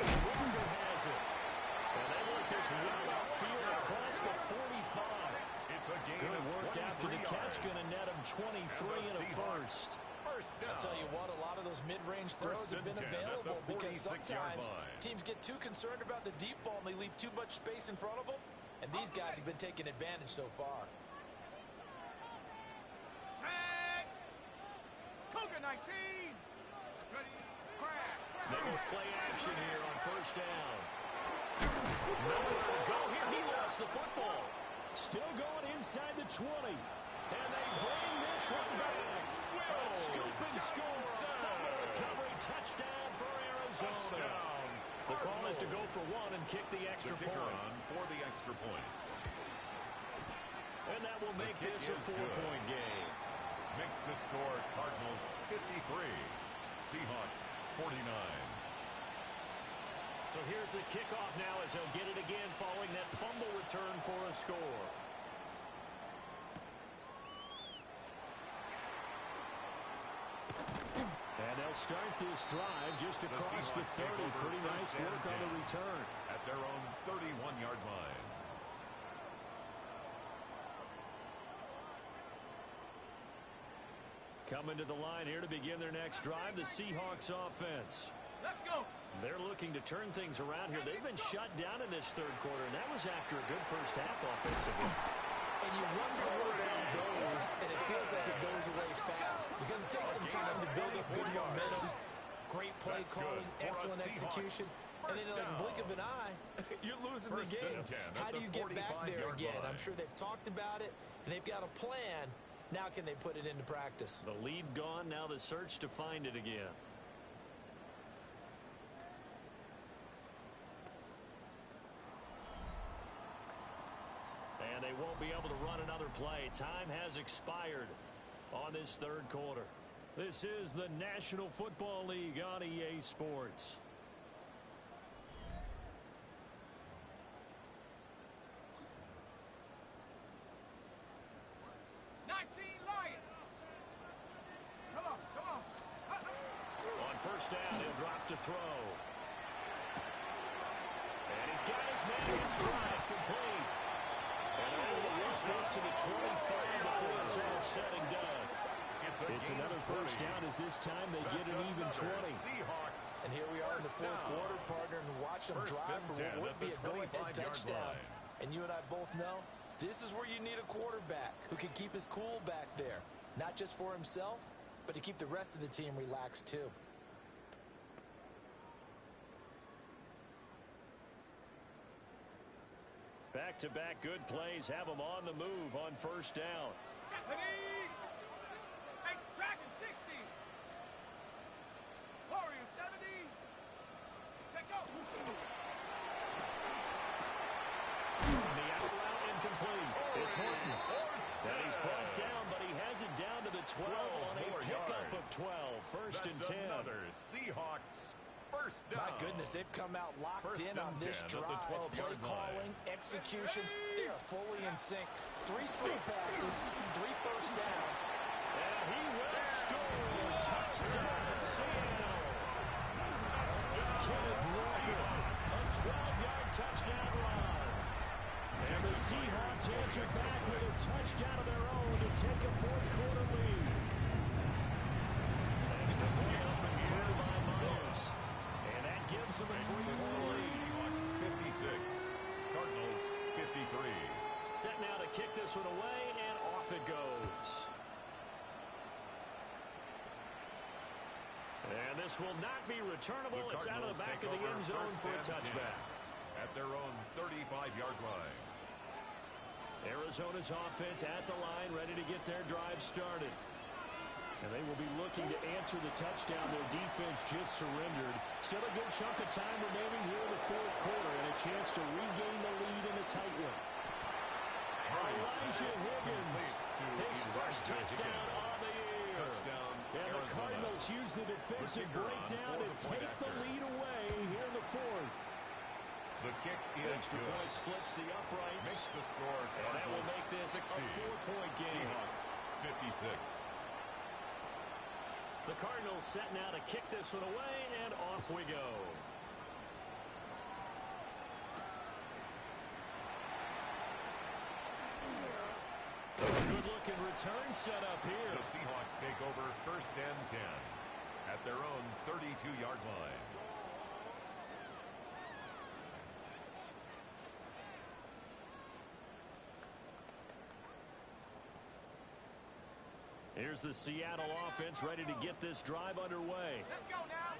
Walker has it. And they work this well outfield across the 45. It's a gain Good of work after the catch. yards. Going to net him 23 and a first. I'll tell you what, a lot of those mid-range throws have been available because sometimes teams get too concerned about the deep ball and they leave too much space in front of them. And these guys have been taking advantage so far. 18. Ready, crash. They will play action here on first down. Nowhere to go here. He lost the football. Still going inside the 20. And they bring this one back. A scoop and score. A fumble recovery. Touchdown for Arizona. The call is to go for one and kick the extra point. On for the extra point. And that will make this a 4-point game. Makes the score Cardinals 53. Seahawks 49. So here's the kickoff now as they'll get it again following that fumble return for a score. And they'll start this drive just across the 30. Pretty nice work on the return. At their own 31-yard line. Coming to the line here to begin their next drive, the Seahawks offense. Let's go. They're looking to turn things around here. They've been shut down in this third quarter, and that was after a good first half offensively. And you wonder where it all goes, and it feels like it goes away fast because it takes some time to build up good momentum, great play calling, excellent execution, and then in like a blink of an eye, you're losing the game. How do you get back there again? I'm sure they've talked about it, and they've got a plan. Now can they put it into practice? The lead gone, now the search to find it again. And they won't be able to run another play. Time has expired on this third quarter. This is the National Football League on EA Sports. First down, he'll drop to throw. And he's got his man in stride, complete. And they're able to work this to the 25 before it's all said and done. It's another first down as this time they get an even 20. And here we are in the fourth quarter, partner, and watch them drive for what would be a go-ahead touchdown. And you and I both know this is where you need a quarterback who can keep his cool back there. Not just for himself, but to keep the rest of the team relaxed too. Back-to-back good plays have them on the move on first down. Hey, Dragon 60. Warrior 70. Take go. The out route incomplete. It's Horton. And he's brought down, but he has it down to the 12 on a pickup of 12. First and 10. Another Seahawks first down. My goodness, they've come out locked in on this drive. Play calling, execution, they are fully in sync. 3 straight passes, 3 first downs. And he will score. Touchdown, Seattle. Kenneth Walker, a 12-yard touchdown run. And the Seahawks answer back with a touchdown of their own to take a fourth quarter lead. Extra point up and through by Myers. And that gives them a 3-point lead. Seahawks 56. Cardinals 53. Set now to kick this one away, and off it goes. And this will not be returnable. It's out of the back of the end zone for a touchback. At their own 35-yard line. Arizona's offense at the line, ready to get their drive started. And they will be looking to answer the touchdown. Their defense just surrendered. Still a good chunk of time remaining here in the fourth quarter, and a chance to regain the lead in a tight one. Elijah Higgins, his first touchdown of the year. And the Cardinals use the defensive breakdown to take the lead away here in the fourth. The kick is Extra point splits the uprights. Makes the score. And that will make this 60. a 4-point game. Seahawks 56. The Cardinals set now to kick this one away, and off we go. Good-looking return set up here. The Seahawks take over first and 10 at their own 32-yard line. Here's the Seattle offense ready to get this drive underway. Let's go now.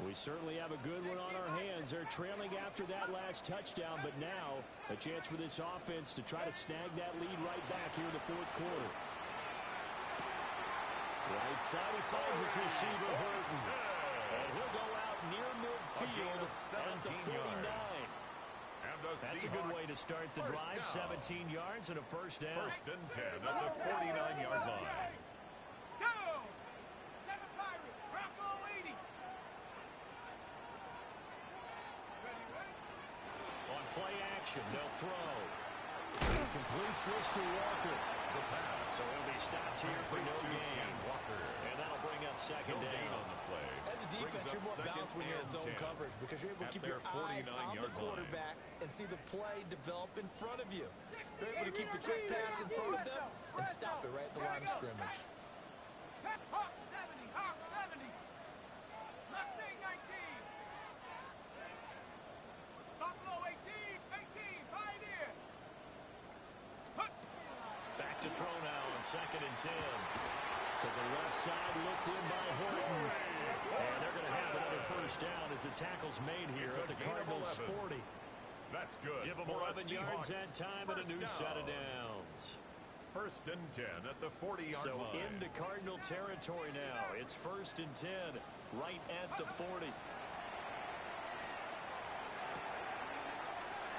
We certainly have a good one on our hands. They're trailing after that last touchdown, but now a chance for this offense to try to snag that lead right back here in the fourth quarter. Right side, he finds his receiver, Horton. And he'll go out near midfield at the 49. That's a good way to start the drive. 17 yards and a first down. First and 10 at the 49-yard line. Go! 7 Pirates. Bronco 80. Ready? On play action, they'll throw. Completes this to Walker. The pass. So he'll be stopped here for no gain. Walker. And that'll bring up second down. On the play. As a defense, you're more balanced when you're in zone coverage because you're able to keep your eyes on the quarterback and see the play develop in front of you. You're able to keep the quick pass in front of them and stop it right at the line of scrimmage. Hawk 70. Hawk 70. Mustang 19. Buffalo 18. 18. Pioneer. Back to throw now on second and 10. To the left side, looked in by Horton. And they're going to have another first down as the tackle's made here at the Cardinals' 40. That's good. Give them 11 yards that time and a new set of downs. First and 10 at the 40-yard so line. Into Cardinal territory now. It's first and 10 right at the 40.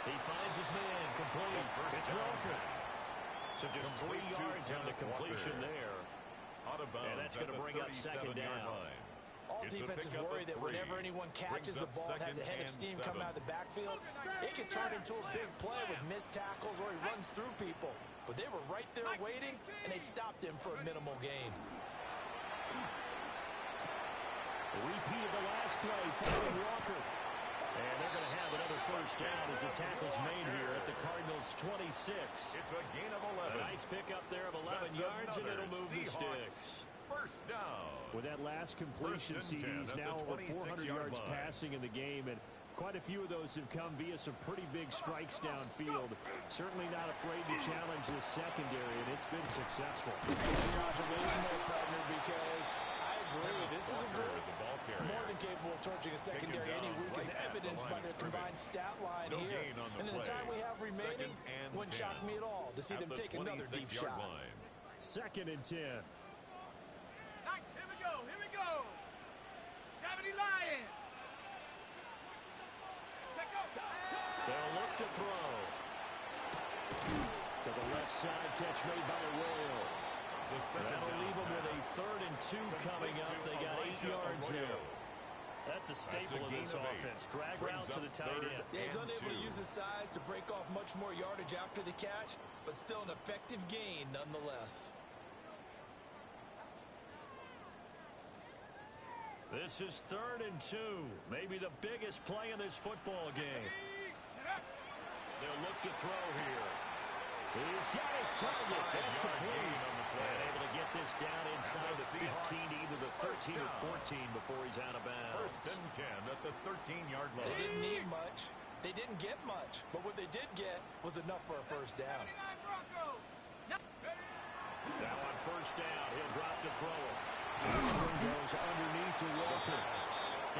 He finds his man complete. It's Walker. So just 3 yards on the completion there. Out of bounds. And that's going to bring up second down. All defenses worry that whenever anyone catches the ball and has a head of steam coming out of the backfield, it can turn into a big play with missed tackles or he runs through people. But they were right there waiting, and they stopped him for a minimal gain. Repeat of the last play following Walker. And they're going to have another first down as the tackle's made here at the Cardinals' 26. It's a gain of 11. A nice pickup there of 11 yards, and it'll move the sticks. First down. With that last completion, CD's now over 400 yards passing in the game, and quite a few of those have come via some pretty big strikes downfield. Certainly not afraid to challenge this secondary, and it's been successful. Your observation there, partner, because I agree. This is a group more than capable of torching a secondary any week, as evidenced by their combined stat line here. And in the time we have remaining, wouldn't shock me at all to see them take another deep shot. Second and 10. Here we go. 70 Lions. Check out. They'll look to throw. To the left side, catch made by Royal. That'll leave them with a 3rd and 2 coming up. They got 8 yards there. That's a staple of this offense. Drag route to the tight end. Yeah, he's unable to use his size to break off much more yardage after the catch, but still an effective gain nonetheless. This is 3rd and 2. Maybe the biggest play in this football game. They'll look to throw here. He's got his target. That's complete. And able to get this down inside the 15, either the 13 or 14 before he's out of bounds. First and 10 at the 13-yard line. They didn't need much. They didn't get much. But what they did get was enough for a first down. Now on first down, he'll drop to throw it. This one goes underneath to Walker.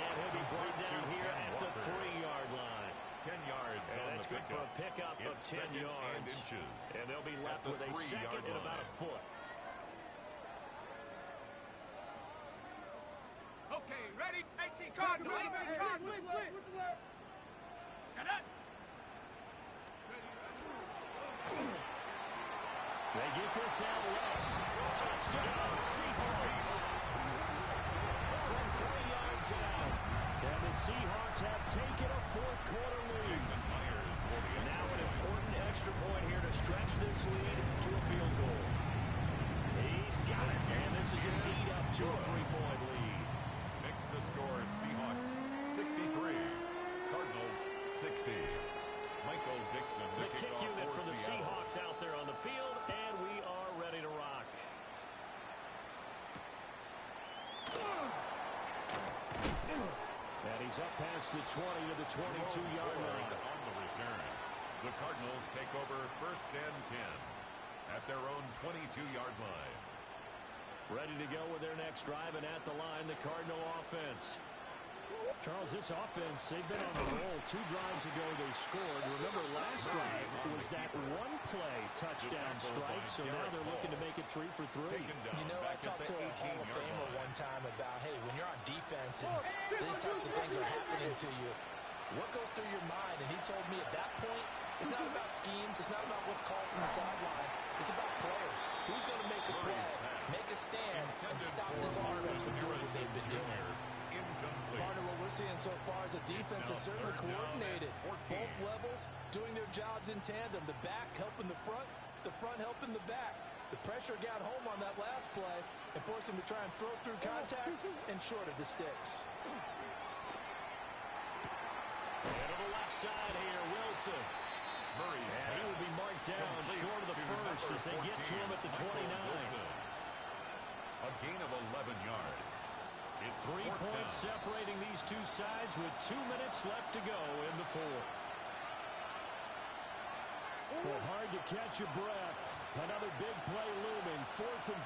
And he'll be brought down here at the 3-yard line. 10 yards and on that's the good for a pickup of 10 yards. And they'll be left with a second and about a foot. Okay, ready? 18 Cardinal, 18 Cardinal. Shut up. They get this out left. Touchdown, Seahawks. From 3 yards out. And the Seahawks have taken a fourth quarter lead. Now an important extra point here to stretch this lead to a field goal. He's got it. And this is indeed up to a 3-point lead. Makes the score Seahawks 63. Cardinals 60. Michael Dixon. The kick unit for the Seahawks out there on the field, and we are ready to rock. And he's up past the 20 to the 22-yard line. On the return, the Cardinals take over first and 10 at their own 22-yard line. Ready to go with their next drive, and at the line, the Cardinal offense. Charles, this offense, they've been on the roll. 2 drives ago they scored. Remember, last drive was that one-play touchdown strike, so now they're looking to make it 3 for 3. You know, I talked to a Hall of Famer one time about, hey, when you're on defense and these types of things are happening to you, what goes through your mind? And he told me at that point, it's not about schemes. It's not about what's called from the sideline. It's about players. Who's going to make a play, make a stand, and stop this offense from doing what they've been doing? Partner, what we're seeing so far is a defense is certainly coordinated. Both levels doing their jobs in tandem. The back helping the front helping the back. The pressure got home on that last play and forced him to try and throw through contact and short of the sticks. And to the left side here, Wilson. And he will be marked down short of the first as they get to him at the 29. A gain of 11 yards. It's 3 points separating these two sides with 2 minutes left to go in the fourth. Well, hard to catch your breath. Another big play looming. 4th and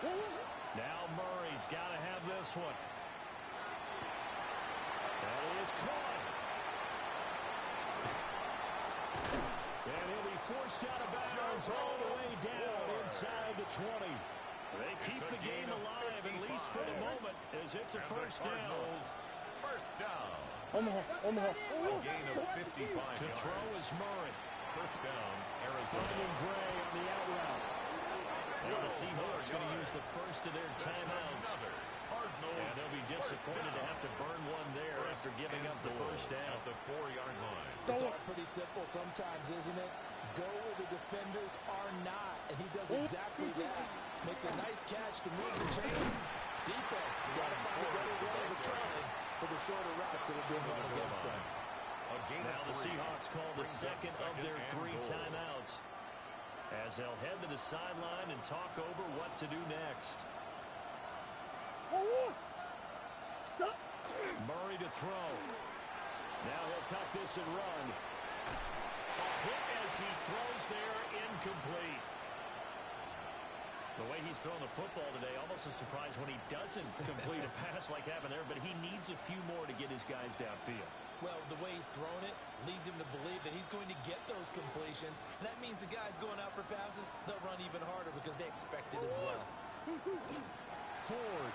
3. Now Murray's got to have this one. And he is caught. And he'll be forced out of bounds all the way down inside the 20. They keep the game alive, at least for the moment, as it's a first down. First down. Omaha. A gain of 55 To yards. throw is Murray. First down, Arizona. Finding Gray on the out route. Now the Seahawks going to use the first of their timeouts. And they'll be disappointed to have to burn one there after giving up the first down. At the 4-yard line. It's all pretty simple sometimes, isn't it? Go where the defenders are not, and he does exactly that. Makes a nice catch to move the chains. Defense, you got to find a better way of accounting for the shorter routes that are being run against them. Now the Seahawks call the second of their 3 timeouts as they'll head to the sideline and talk over what to do next. Murray to throw. Now he'll tuck this and run. A hit as he throws there, incomplete. The way he's throwing the football today, almost a surprise when he doesn't complete a pass like happened there, but he needs a few more to get his guys downfield. Well, the way he's thrown it leads him to believe that he's going to get those completions. And that means the guys going out for passes, they'll run even harder because they expect it as well. Ford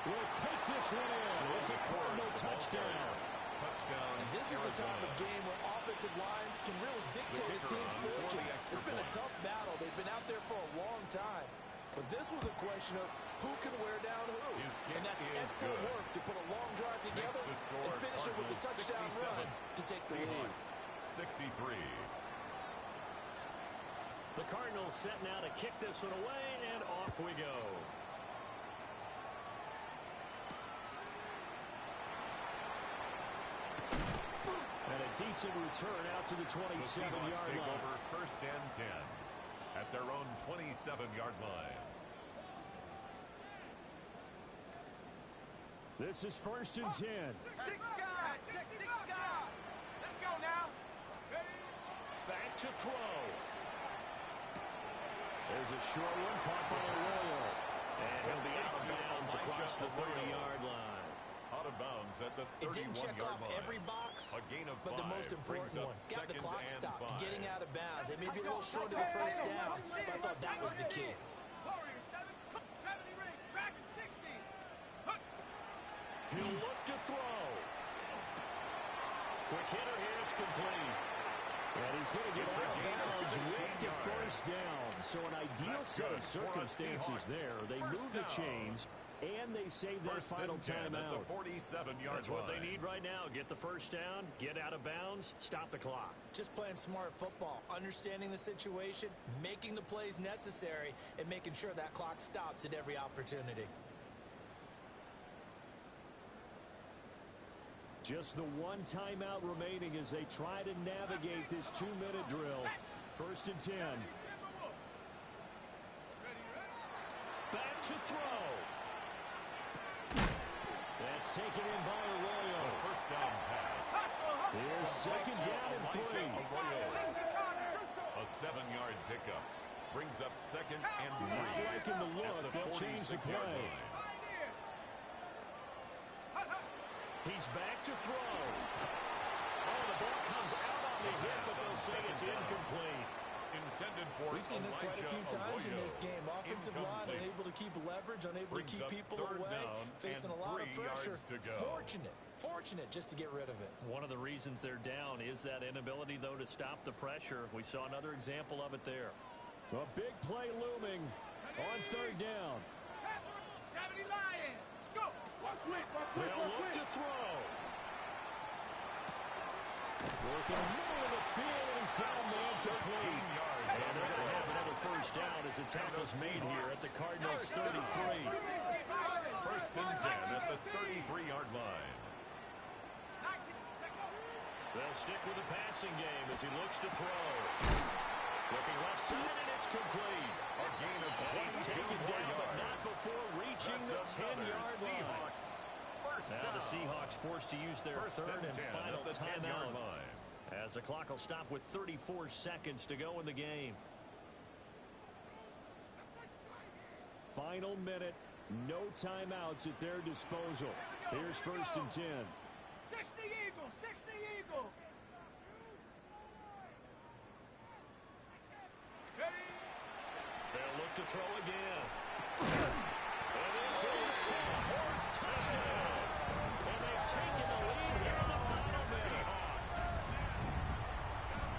will take this one in. It's a Cardinal touchdown. And this is a time of game where offensive lines can really dictate a team's fortunes. It's been a tough battle. They've been out there for a long time. But this was a question of who can wear down who. And that's excellent work to put a long drive together and finish it with a touchdown run to take the lead. 63. The Cardinals set now to kick this one away, and off we go. And a decent return out to the 27-yard line. Over first and 10 at their own 27-yard line. This is first and 10. 60 guys. Let's go now. Back to throw. There's a short one caught by Arroyo. And he'll be out of bounds across the 30-yard line. Out of bounds at the 31-yard line. It didn't check off every box, A gain of but the 5 most important brings up one. Got the second clock and stopped, 5. getting out of bounds. It may be a little short of the first down, but I thought that was the key. Warrior 70 ring, Dragon 60. He'll look to throw. Quick hitter here, it's complete. And he's going to get out of bounds with the first down. So an ideal set of circumstances there. They move the chains, and they save that final timeout. 47-yard That's what they need right now. Get the first down, get out of bounds, stop the clock. Just playing smart football, understanding the situation, making the plays necessary, and making sure that clock stops at every opportunity. Just the one timeout remaining as they try to navigate this 2-minute drill. First and 10. Back to throw. That's taken in by Arroyo. First down pass. Here's second down and 3. A 7-yard pickup. Brings up second and Not 3. liking the look. They'll change the play. He's back to throw. Oh, the ball comes out on the hit, but they'll say it's incomplete. Intended for We've seen this quite a few times in this game. Offensive line Incomplete. unable to keep leverage, unable Brings to keep up people third away, down facing and a lot of 3 pressure. yards to go. Fortunate just to get rid of it. One of the reasons they're down is that inability, though, to stop the pressure. We saw another example of it there. A big play looming on third down. 70 Lions. Go. They'll look to throw. Working the middle of the field, and he's got a man complete. And they're going to have another first down as the tackle's made here at the Cardinals' 33. First and 10 at the 33-yard line. They'll stick with the passing game as he looks to throw. Looking left side, and it's complete. A gain of And he's 22 taken more down, but yards. not before reaching the That's another 10-yard line. Seahawks first Now down. the Seahawks forced to use their First third and 10 final at the 10-yard timeout, line. as the clock will stop with 34 seconds to go in the game. Final minute, no timeouts at their disposal. Here's first and 10. 60 Eagle, 60 Eagle. They'll look to throw again. And this is caught. Touchdown. And they've taken the lead here in the final minute.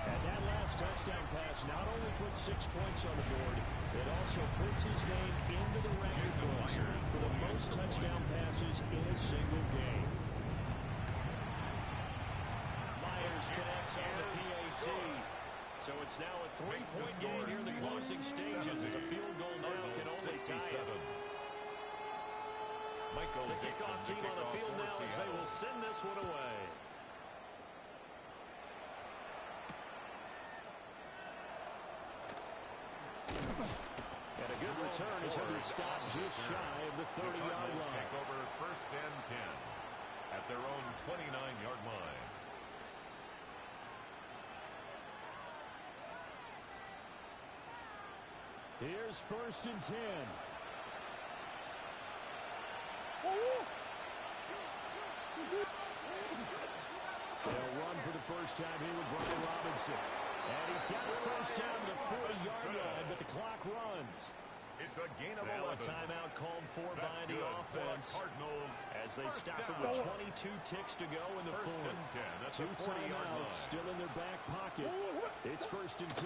And that last touchdown pass not only puts 6 points on the board, it also puts his name into the record books for the most touchdown passes in a single game. Myers connects on the PAT. So it's now a 3-point game here in the closing stages as a field goal now can only tie it. The kickoff team on the field now as they will send this one away. And a good return is going to stop just shy of the 30-yard line. Take over first and 10 at their own 29-yard line. Here's first and 10. They'll run for the first time here with Brian Robinson. And he's got a first down to the 40-yard line, but the clock runs. It's a gain of Now 11. a timeout called for That's by the good for offense Cardinals as they first stop it down. with 22 ticks to go in the First fourth. and 10 at the 2 40-yard timeouts line. still in their back pocket. It's first and 10.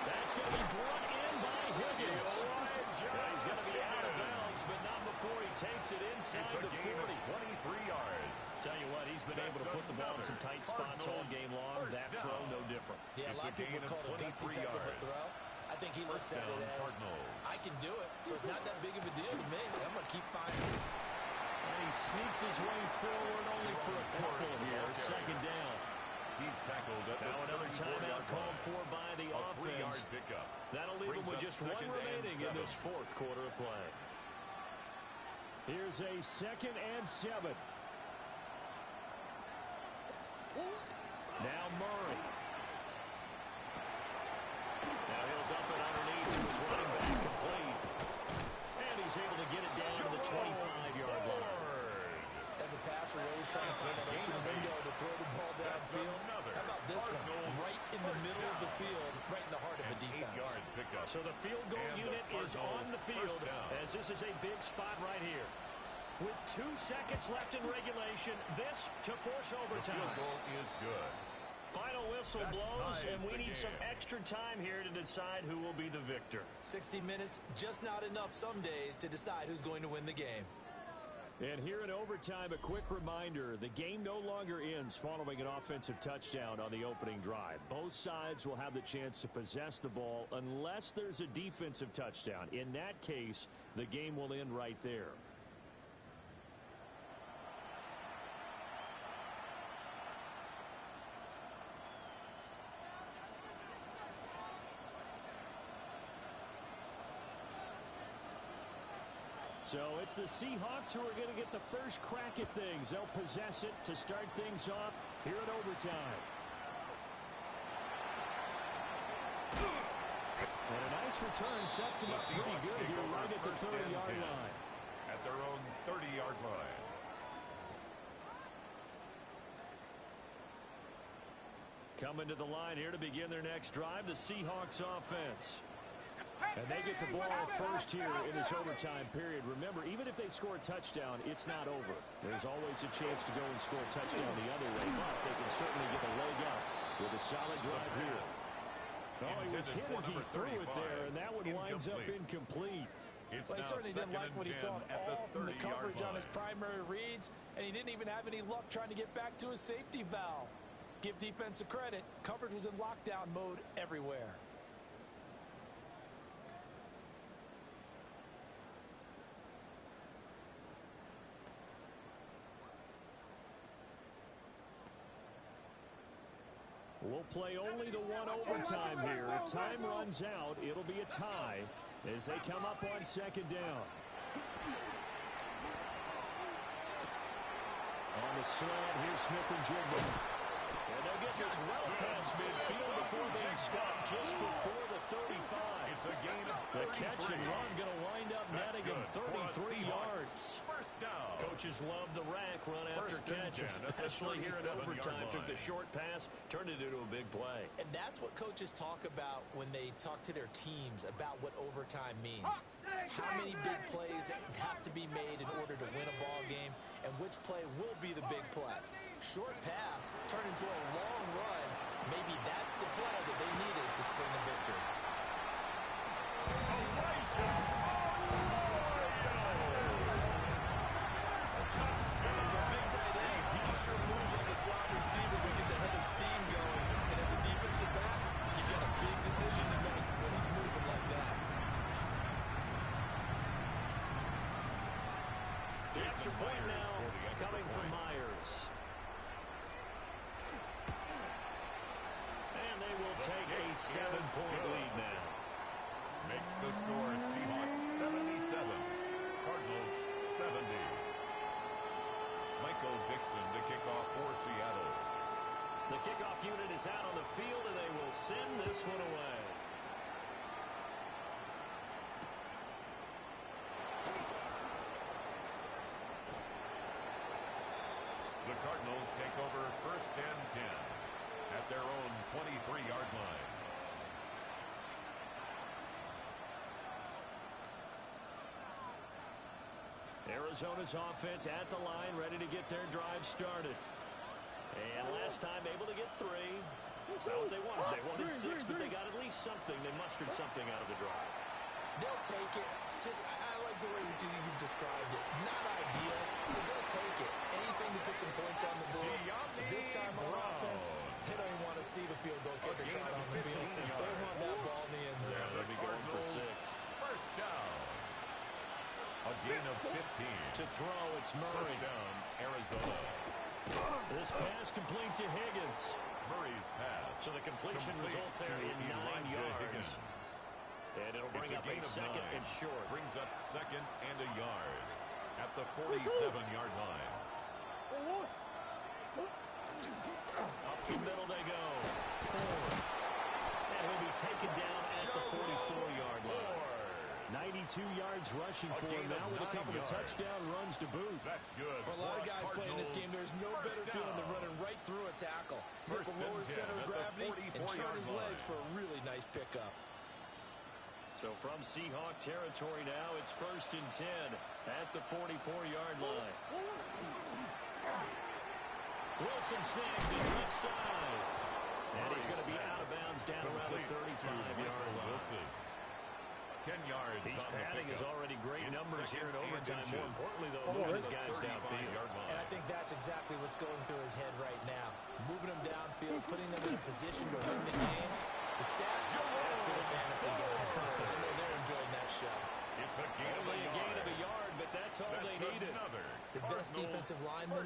That's going to be brought in by Higgins. Yeah, he's going to be out of bounds, but not before he takes it inside It's a the gain 40. of 23 yards. Tell you what, he's been able to put the ball in some tight spots all game long. Cardinals That first throw, down. no different. Yeah, It's a lot a of people gain of call it a gutsy 23 type of a yards. throw. I think he looks First at it down, as, Cardinals. I can do it, so it's not that big of a deal to me. I'm going to keep firing. And he sneaks his way forward only for a couple here. Second down. He's tackled at the Now another 34-yard timeout called line. for by the A offense. 3-yard pickup. That'll leave him Brings with up just one second and remaining in 7. this fourth quarter of play. Here's a 2nd and 7. Now Murray. Now he'll dump it underneath to his running back, complete. And he's able to get it down to the 25-yard line. As a passer, you're always trying to find that open window to throw the ball downfield. How about this one? Right in the middle of the field, right in the heart of the defense. 8-yard pickup. So the field goal And the unit is Cardinals on the field first down. as this is a big spot right here. With 2 seconds left in regulation, this to force The overtime. field goal is good. Final whistle That blows, ties and we the need some game. extra time here to decide who will be the victor. 60 minutes, just not enough some days to decide who's going to win the game. And here in overtime, a quick reminder, the game no longer ends following an offensive touchdown on the opening drive. Both sides will have the chance to possess the ball unless there's a defensive touchdown. In that case, the game will end right there. So it's the Seahawks who are going to get the first crack at things. They'll possess it to start things off here in overtime. And a nice return sets him up pretty good here right at the 30-yard line. At their own 30-yard line. Coming to the line here to begin their next drive, the Seahawks offense. And they get the ball first here in this overtime period. Remember, even if they score a touchdown, it's not over. There's always a chance to go and score a touchdown the other way, but they can certainly get a leg up with a solid drive here. Oh, he was hit as he threw it there, and that one winds up incomplete. Well, he certainly didn't like what he saw at all from the coverage on his primary reads, and he didn't even have any luck trying to get back to his safety valve. Give defense a credit. Coverage was in lockdown mode everywhere. We'll play only the one overtime here. If time runs out, it'll be a tie as they come up on second down. On the slant, here's Smith and Jigba. And they'll get this well past midfield before being stopped just before the 35. It's a gain of 33. The catch and run going to wind up netting him 33 yards. First down. Coaches love the rack run after catch, especially here in overtime. Took the short pass, turned it into a big play. And that's what coaches talk about when they talk to their teams about what overtime means. How many big plays have to be made in order to win a ball game, and which play will be the big play. Short pass turned into a long run. Maybe that's the play that they needed to spring a victory. Sure moves like a slot receiver, but gets a head of steam going. And as a defensive back, you've got a big decision to make when he's moving like that. The extra point now coming from Myers. And they will take a 7-point lead now. Makes the score Seahawks 77. Cardinals 70. Michael Dixon to kick off for Seattle. The kickoff unit is out on the field, and they will send this one away. The Cardinals take over first and 10 at their own 23-yard line. Arizona's offense at the line, ready to get their drive started. And last time able to get 3. That's not what they wanted. They wanted 6, but they got at least something. They mustered something out of the drive. They'll take it. I like the way you described it. Not ideal, but they'll take it. Anything to put some points on the board. But this time on offense, they don't even want to see the field goal kicker try on the field. They want that ball in the end zone. They'll be going for 6. First down. A gain of 15. To throw, it's Murray. First down, Arizona. This pass complete to Higgins. Murray's pass. So the completion results there in 9 yards. Higgins. And it'll bring up a second and short. Brings up second and a yard at the 47-yard line. Up the middle they go. Ford. And he'll be taken down at the 44-yard line. 92 yards rushing for him now with a couple of touchdown runs to boot. That's good. For a lot of guys playing this game, there's no better feeling than running right through a tackle. He's at the lower center of gravity and turn his legs for a really nice pickup. So from Seahawk territory now, it's first and 10 at the 44-yard line. Wilson snags it left side. And he's going to be out of bounds down around the 35-yard line. 10 yards. He's padding his already great numbers here in overtime. More importantly, though, moving his guys downfield. And I think that's exactly what's going through his head right now. Moving them downfield, putting them in a position to win the game. The stats, that's for the fantasy guys. I know they're enjoying that show. It's a gain of a yard, but that's all they needed. The best defensive linemen,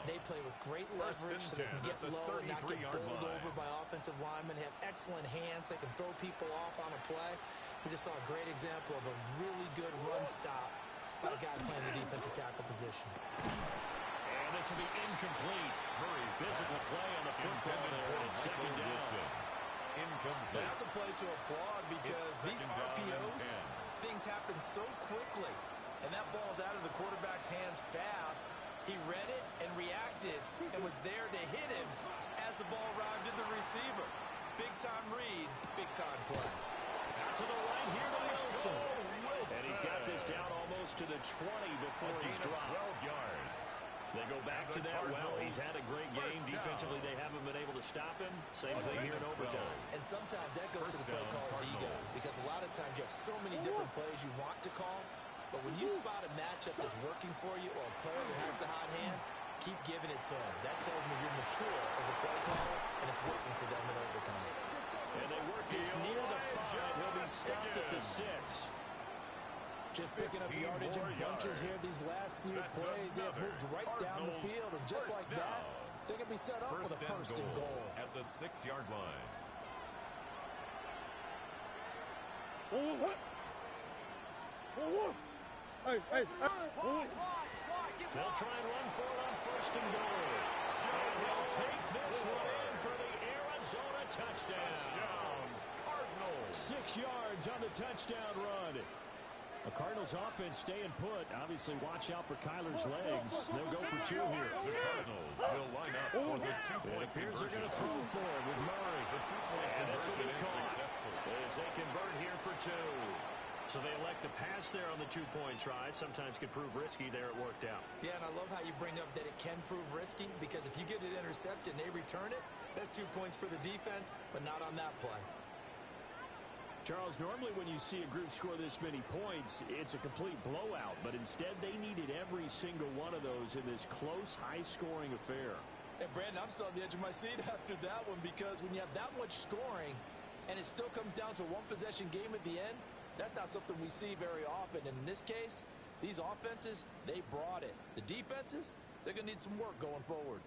they play with great leverage so they can get low and not get bowled over by offensive linemen. They have excellent hands. They can throw people off on a play. We just saw a great example of a really good run stop by a guy playing the defensive tackle position. And this will be incomplete. Very physical play on the football there. It's second down. incomplete. That's a play to applaud because these RPOs, things happen so quickly. And that ball's out of the quarterback's hands fast. He read it and reacted and was there to hit him as the ball arrived in the receiver. Big-time read, big-time play. Out to the right here to Wilson. And he's got this down almost to the 20 before he's dropped. 12 yards. They go back to that well. He's had a great game. Defensively, they haven't been able to stop him. Same thing here in overtime. And sometimes that goes to the play caller's ego because a lot of times you have so many different plays you want to call. But when you spot a matchup that's working for you or a player that has the hot hand, keep giving it to him. That tells me you're mature as a play caller, and it's working for them in overtime. And they work this near the 5. He'll be stopped at the 6. Just picking up yardage in bunches here. These last few plays, they have moved right down the field. And just like that, they can be set up with a first and goal. At the 6-yard line. What? Hey. They'll try and run for it on first and goal. And he'll take this one in for the Arizona touchdown. Cardinals. 6 yards on the touchdown run. The Cardinals offense staying put. Obviously, watch out for Kyler's legs. They'll go for 2 here. The Cardinals will line up for the 2-point It appears they're going to conversion. throw for it with Murray. The 2-point And this will be conversion is called successful. as they convert here for 2. So they elect to pass there on the 2-point try. Sometimes could prove risky there. It worked out. Yeah, and I love how you bring up that it can prove risky because if you get it intercepted and they return it, that's 2 points for the defense, but not on that play. Charles, normally when you see a group score this many points, it's a complete blowout. But instead, they needed every single one of those in this close, high-scoring affair. And, Brandon, I'm still on the edge of my seat after that one because when you have that much scoring and it still comes down to a one-possession game at the end, that's not something we see very often. And in this case, these offenses, they brought it. The defenses, they're going to need some work going forward.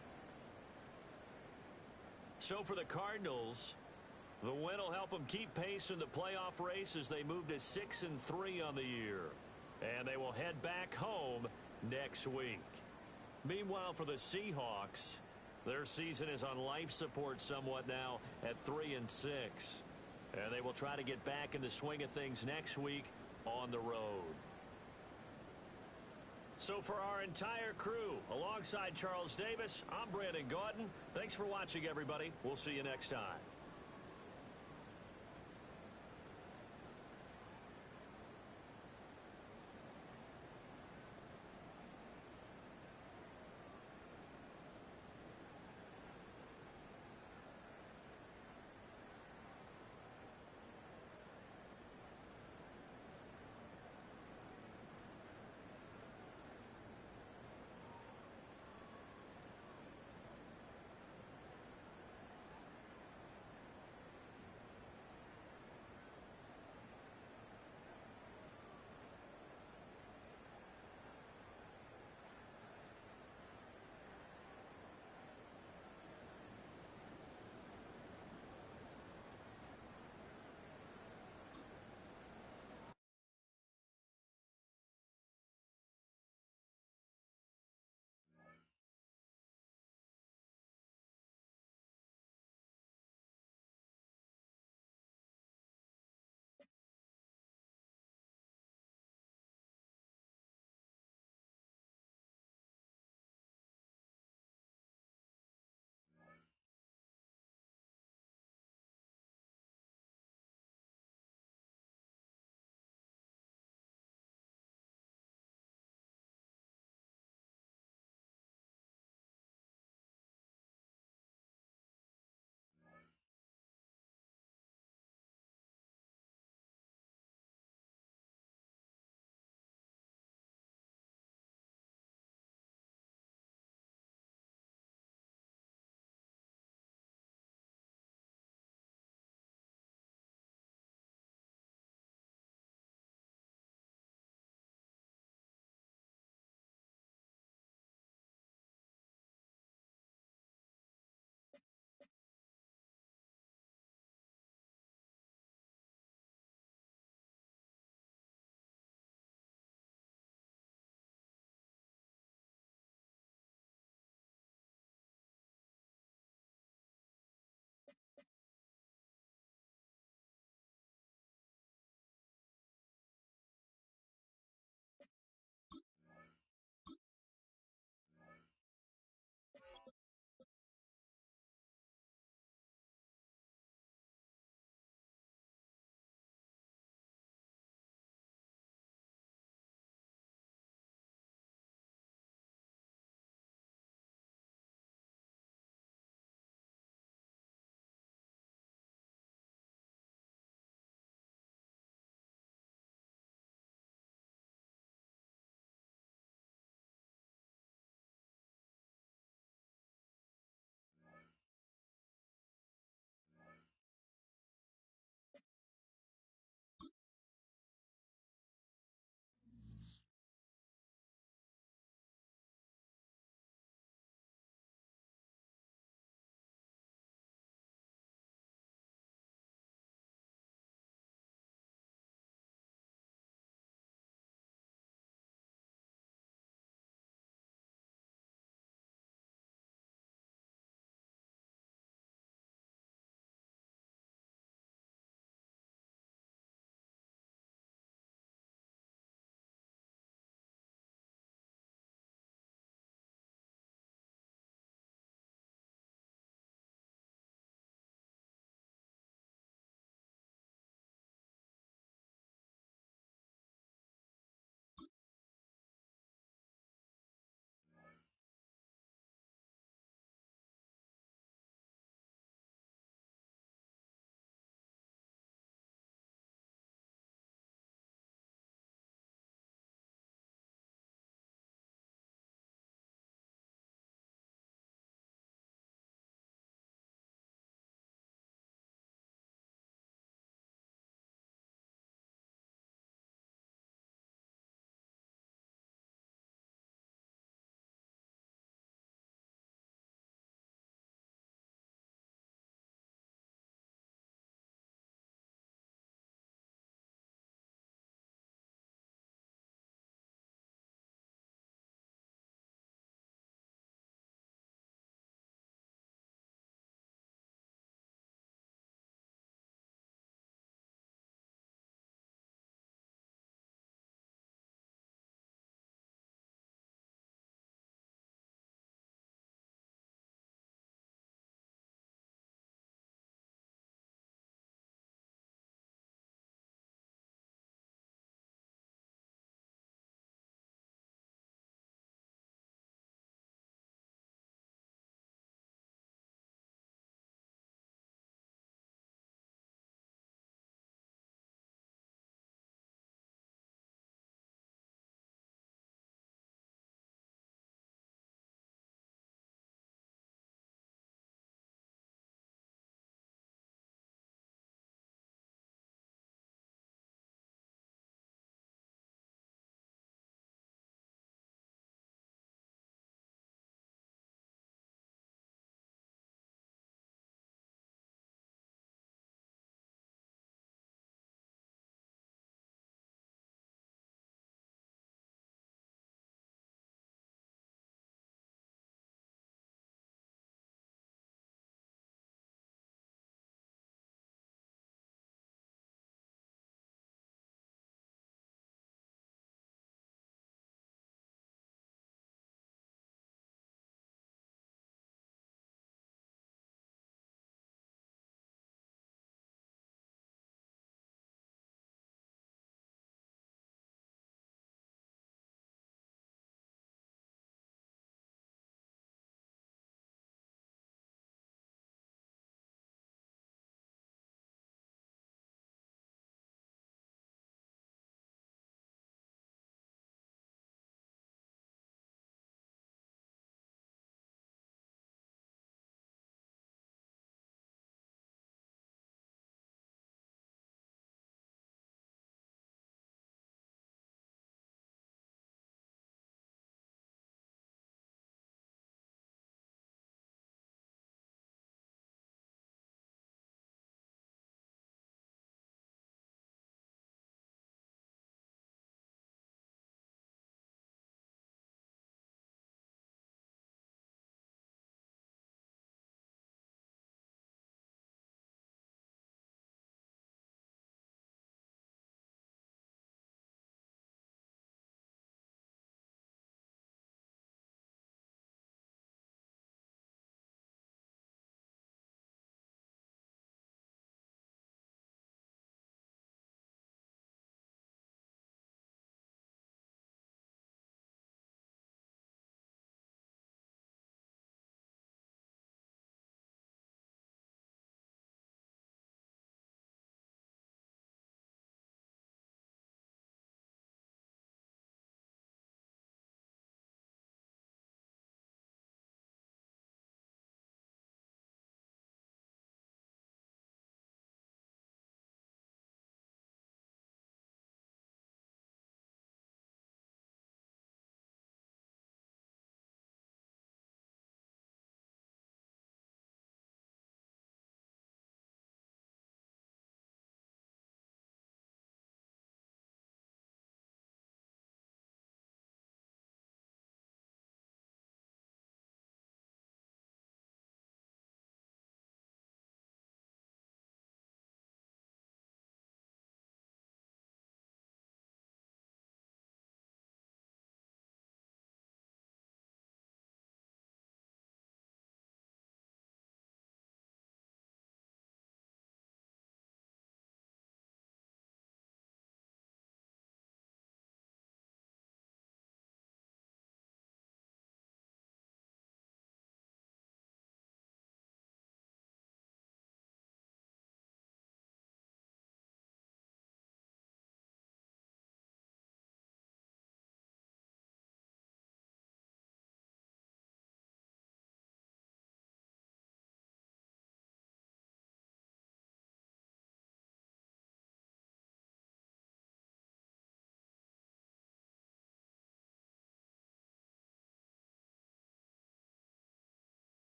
So for the Cardinals, the win will help them keep pace in the playoff race as they move to 6-3 on the year. And they will head back home next week. Meanwhile, for the Seahawks, their season is on life support somewhat now at 3-6. And they will try to get back in the swing of things next week on the road. So for our entire crew, alongside Charles Davis, I'm Brandon Gaudin. Thanks for watching, everybody. We'll see you next time.